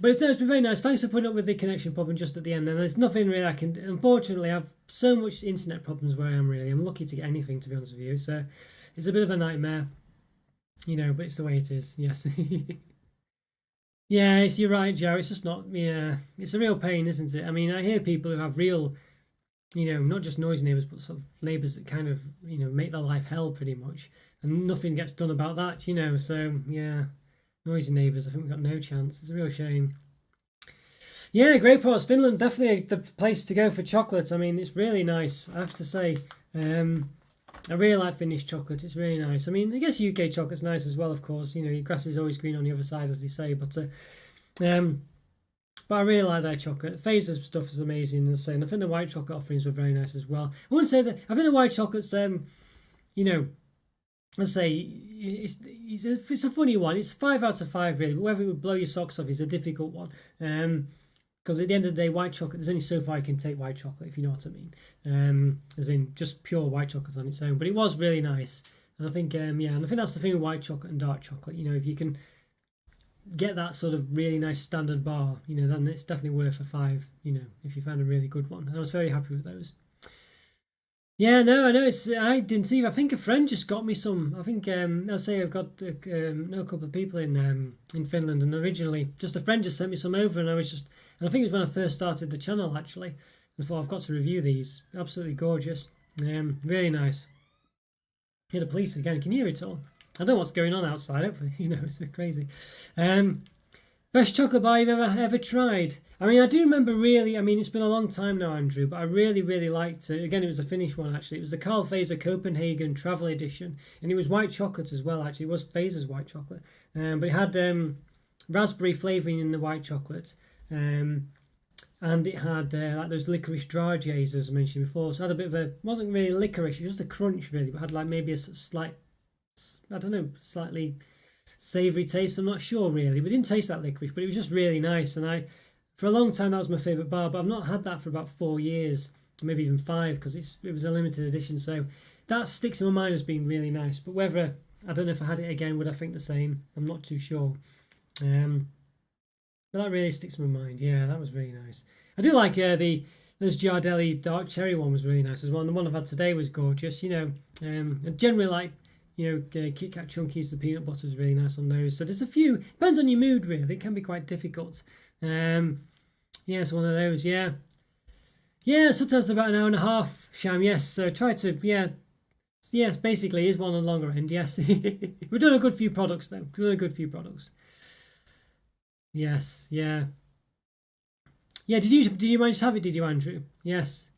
But it's been very nice. Thanks for putting up with the connection problem just at the end. And there's nothing really I can. Unfortunately, I have so much internet problems where I am. Really, I'm lucky to get anything, to be honest with you. So it's a bit of a nightmare, but it's the way it is. Yes. Yeah, you're right, Joe. It's just not. Yeah, it's a real pain, isn't it? I mean, I hear people who have real, not just noisy neighbours, but sort of neighbours that kind of, make their life hell pretty much, and nothing gets done about that. So yeah. Noisy neighbours. I think we've got no chance. It's a real shame. Yeah, great products. Finland, definitely the place to go for chocolate. I mean, it's really nice, I have to say. I really like Finnish chocolate. It's really nice. I mean, I guess UK chocolate's nice as well, of course. You know, your grass is always green on the other side, as they say. But I really like their chocolate. Phaser's stuff is amazing, as I say. And I think the white chocolate offerings were very nice as well. I wouldn't say that. I think the white chocolate's, you know, let's say it's a funny one. It's 5 out of 5 really, but whether it would blow your socks off is a difficult one. Because at the end of the day, white chocolate, there's only so far you can take white chocolate, if you know what I mean. As in just pure white chocolate on its own. But it was really nice. And I think, and I think that's the thing with white chocolate and dark chocolate. You know, if you can get that sort of really nice standard bar, you know, then it's definitely worth a 5, you know, if you find a really good one. And I was very happy with those. Yeah, no, I know I didn't see. I think a friend just got me some. I think I'll say I've got know a couple of people in Finland, and originally just a friend just sent me some over, and I think it was when I first started the channel actually. I thought I've got to review these. Absolutely gorgeous. Really nice. Hear the police again. Can you hear it all? I don't know what's going on outside. Hopefully, you know, it's crazy. Best chocolate bar you've ever tried. I mean, I do remember really. I mean, it's been a long time now, Andrew, but I really liked it. Again, it was a Finnish one actually. It was the Carl Fazer Copenhagen Travel Edition, and it was white chocolate as well. Actually, it was Fazer's white chocolate, but it had raspberry flavouring in the white chocolate. And it had like those licorice dragees as I mentioned before. So it had a bit of wasn't really licorice, it was just a crunch really, but had like maybe a slight, I don't know, slightly savoury taste. I'm not sure really, but it didn't taste like licorice, but it was just really nice. And for a long time, that was my favourite bar, but I've not had that for about 4 years, maybe even 5, because it was a limited edition. So that sticks in my mind as being really nice. But whether, I don't know if I had it again, would I think the same? I'm not too sure. But that really sticks in my mind. Yeah, that was really nice. I do like those Giardelli dark cherry one was really nice as well. And the one I've had today was gorgeous. You know, I generally like, you know, Kit Kat Chunkies. The peanut butter is really nice on those. So there's a few. Depends on your mood really. It can be quite difficult. Yeah, it's one of those. Yeah, sometimes about an hour and a half. Sham. Yes. So try to Yes, basically is one on the longer end. Yes, we've done a good few products though. We've done a good few products. Yes, yeah. Did you manage to have it? Did you, Andrew? Yes.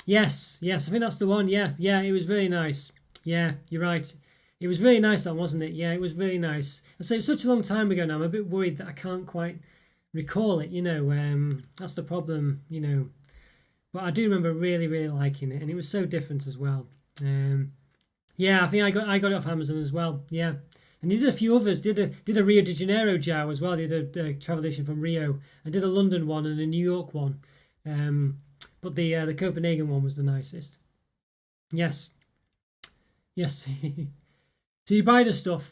I think that's the one. Yeah. It was really nice. Yeah, you're right. It was really nice, that wasn't it? Yeah, it was really nice. I say it's such a long time ago now. I'm a bit worried that I can't quite recall it. You know, that's the problem. You know, but I do remember really liking it, and it was so different as well. Yeah, I think I got it off Amazon as well. Yeah. And they did a few others. Did a Rio de Janeiro Jow as well. They did a travel edition from Rio, and did a London one and a New York one. But the Copenhagen one was the nicest. Yes. So you buy the stuff.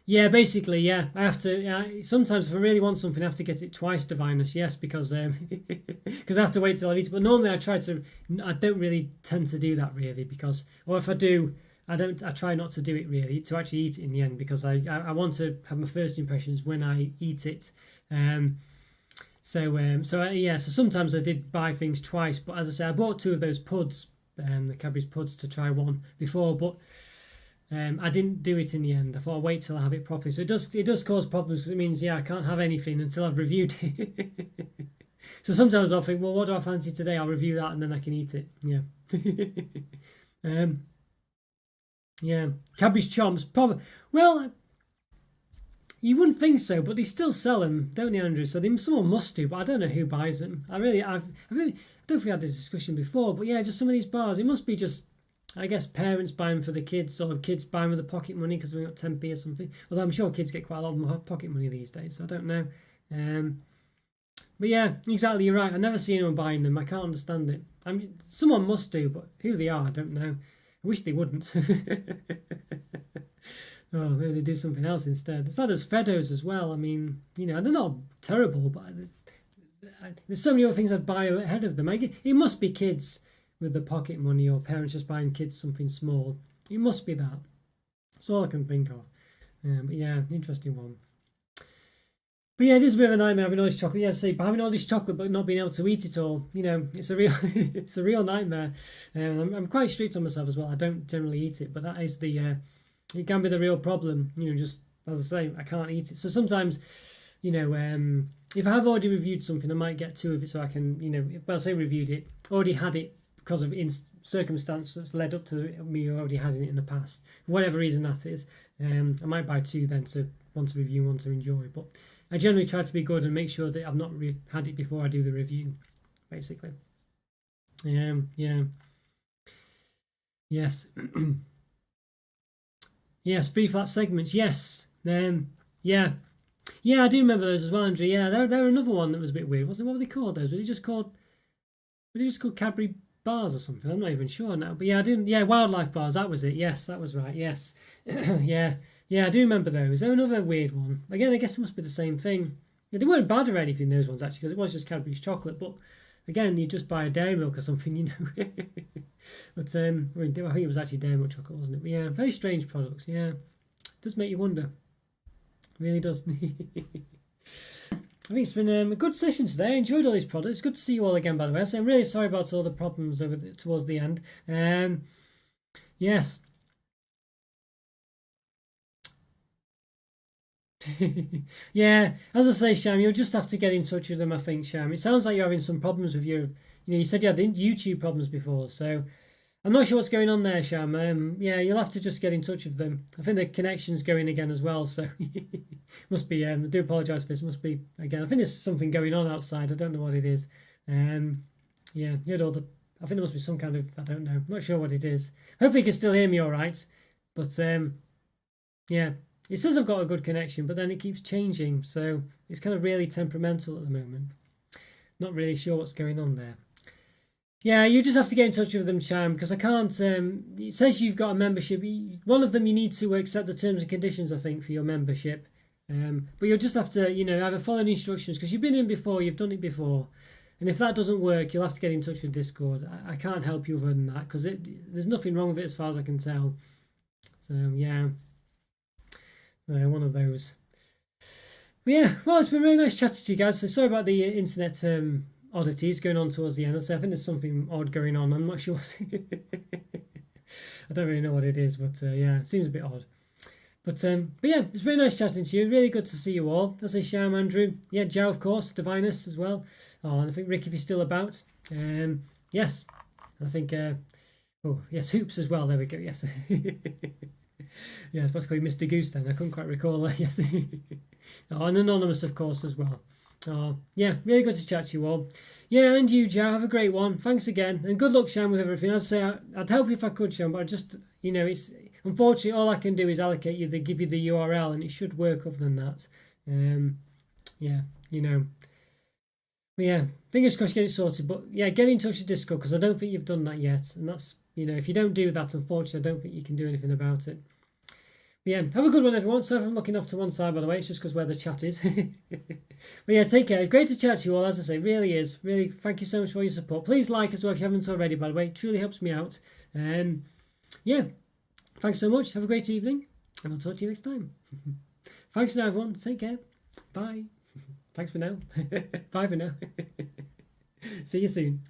Yeah, basically, yeah. I have to. Sometimes if I really want something, I have to get it twice, Divinus. Yes, because because I have to wait till I eat it. But normally I don't really tend to do that really, because, or if I do, I try not to do it really, to actually eat it in the end, because I want to have my first impressions when I eat it. So sometimes I did buy things twice, but as I say, I bought 2 of those puds, the Cadbury's puds, to try one before, but I didn't do it in the end. I thought I'll wait till I have it properly. So it does cause problems, because it means I can't have anything until I've reviewed it. So sometimes I'll think, well, what do I fancy today? I'll review that and then I can eat it. Yeah. Yeah, Cadbury's Chomps, probably. Well, you wouldn't think so, but they still sell them, don't they, Andrew? So someone must do, but I don't know who buys them. I don't think we had this discussion before, but yeah, just some of these bars, it must be just, I guess, parents buying them for the kids, or kids buying with the pocket money because they've got 10p or something. Although I'm sure kids get quite a lot of pocket money these days, so I don't know. But yeah, exactly, you're right. I never see anyone buying them. I can't understand it. I mean, someone must do, but who they are, I don't know. I wish they wouldn't. Oh, maybe they do something else instead. It's like there's Feddos as well. I mean, you know, they're not terrible, but there's so many other things I'd buy ahead of them. It must be kids with the pocket money, or parents just buying kids something small. It must be that. That's all I can think of. But yeah, interesting one. But yeah, it is a bit of a nightmare having all this chocolate. Yeah, see, but having all this chocolate but not being able to eat it all, you know, it's a real nightmare. I'm quite strict on myself as well. I don't generally eat it, but that is it can be the real problem. You know, just as I say, I can't eat it. So sometimes, you know, if I have already reviewed something, I might get 2 of it so I can, you know, well, say reviewed it, already had it because of circumstance that's led up to me already having it in the past, for whatever reason that is. I might buy 2 then to want to review, want to enjoy. But I generally try to be good and make sure that I've not had it before I do the review, basically. Yeah. Yes. Yes, free flat segments. Yes. Yeah. Yeah, I do remember those as well, Andrew. Yeah, they're another one that was a bit weird, wasn't it? What were they called? Those were they just called Cadbury bars or something? I'm not even sure now. But yeah, I didn't. Yeah, wildlife bars. That was it. Yes, that was right. Yes. Yeah. Yeah, I do remember those. They're another weird one. Again, I guess it must be the same thing. Yeah, they weren't bad or anything, those ones, actually, because it was just Cadbury's chocolate. But again, you just buy a dairy milk or something, you know. But I think it was actually dairy milk chocolate, wasn't it? But yeah, very strange products. Yeah, it does make you wonder. It really does. I think it's been a good session today. I enjoyed all these products. Good to see you all again, by the way. So I'm really sorry about all the problems towards the end. Yes. Yeah, as I say, Sham, you'll just have to get in touch with them, I think, Sham. It sounds like you're having some problems with your, you said you had YouTube problems before, so I'm not sure what's going on there, Sham. Yeah, you'll have to just get in touch with them. I think the connection's going again as well, so must be. I do apologise for this. Must be again. I think there's something going on outside. I don't know what it is. Yeah, you had all the. I think there must be some kind of. I don't know. I'm not sure what it is. Hopefully, you can still hear me all right. But yeah. It says I've got a good connection, but then it keeps changing, so it's kind of really temperamental at the moment. Not really sure what's going on there. Yeah, you just have to get in touch with them, Cham, because I can't. It says you've got a membership. One of them you need to accept the terms and conditions, I think, for your membership. But you'll just have to, either follow the instructions because you've been in before, you've done it before, and if that doesn't work, you'll have to get in touch with Discord. I can't help you other than that because there's nothing wrong with it as far as I can tell. So yeah. One of those. But yeah, well, it's been really nice chatting to you guys. So sorry about the internet oddities going on towards the end. I think there's something odd going on. I'm not sure. I don't really know what it is, but yeah, it seems a bit odd. But yeah, it's really nice chatting to you. Really good to see you all. As I say, Sham, Andrew, yeah, Joe, of course, Divinus as well. Oh, and I think Rick, if he's still about. Yes, I think. Oh yes, Hoops as well. There we go. Yes. Yeah, I was supposed to call you Mr. Goose then. I couldn't quite recall that. Yes. Oh, and Anonymous, of course, as well. Oh, yeah, really good to chat to you all. Yeah, and you, Joe, have a great one. Thanks again. And good luck, Shan, with everything. As I say, I'd help you if I could, Shan, but I just, it's unfortunately all I can do is allocate you, give you the URL, and it should work other than that. Yeah, But yeah, fingers crossed get it sorted. But yeah, get in touch with Discord because I don't think you've done that yet. And that's, if you don't do that, unfortunately, I don't think you can do anything about it. But yeah, have a good one, everyone. So if I'm looking off to one side, by the way, it's just because where the chat is. But yeah, take care. It's great to chat to you all, as I say. Really is. Really, thank you so much for your support. Please like as well if you haven't already, by the way. It truly helps me out. Yeah, thanks so much. Have a great evening. And I'll talk to you next time. Thanks now, everyone. Take care. Bye. Thanks for now. Bye for now. See you soon.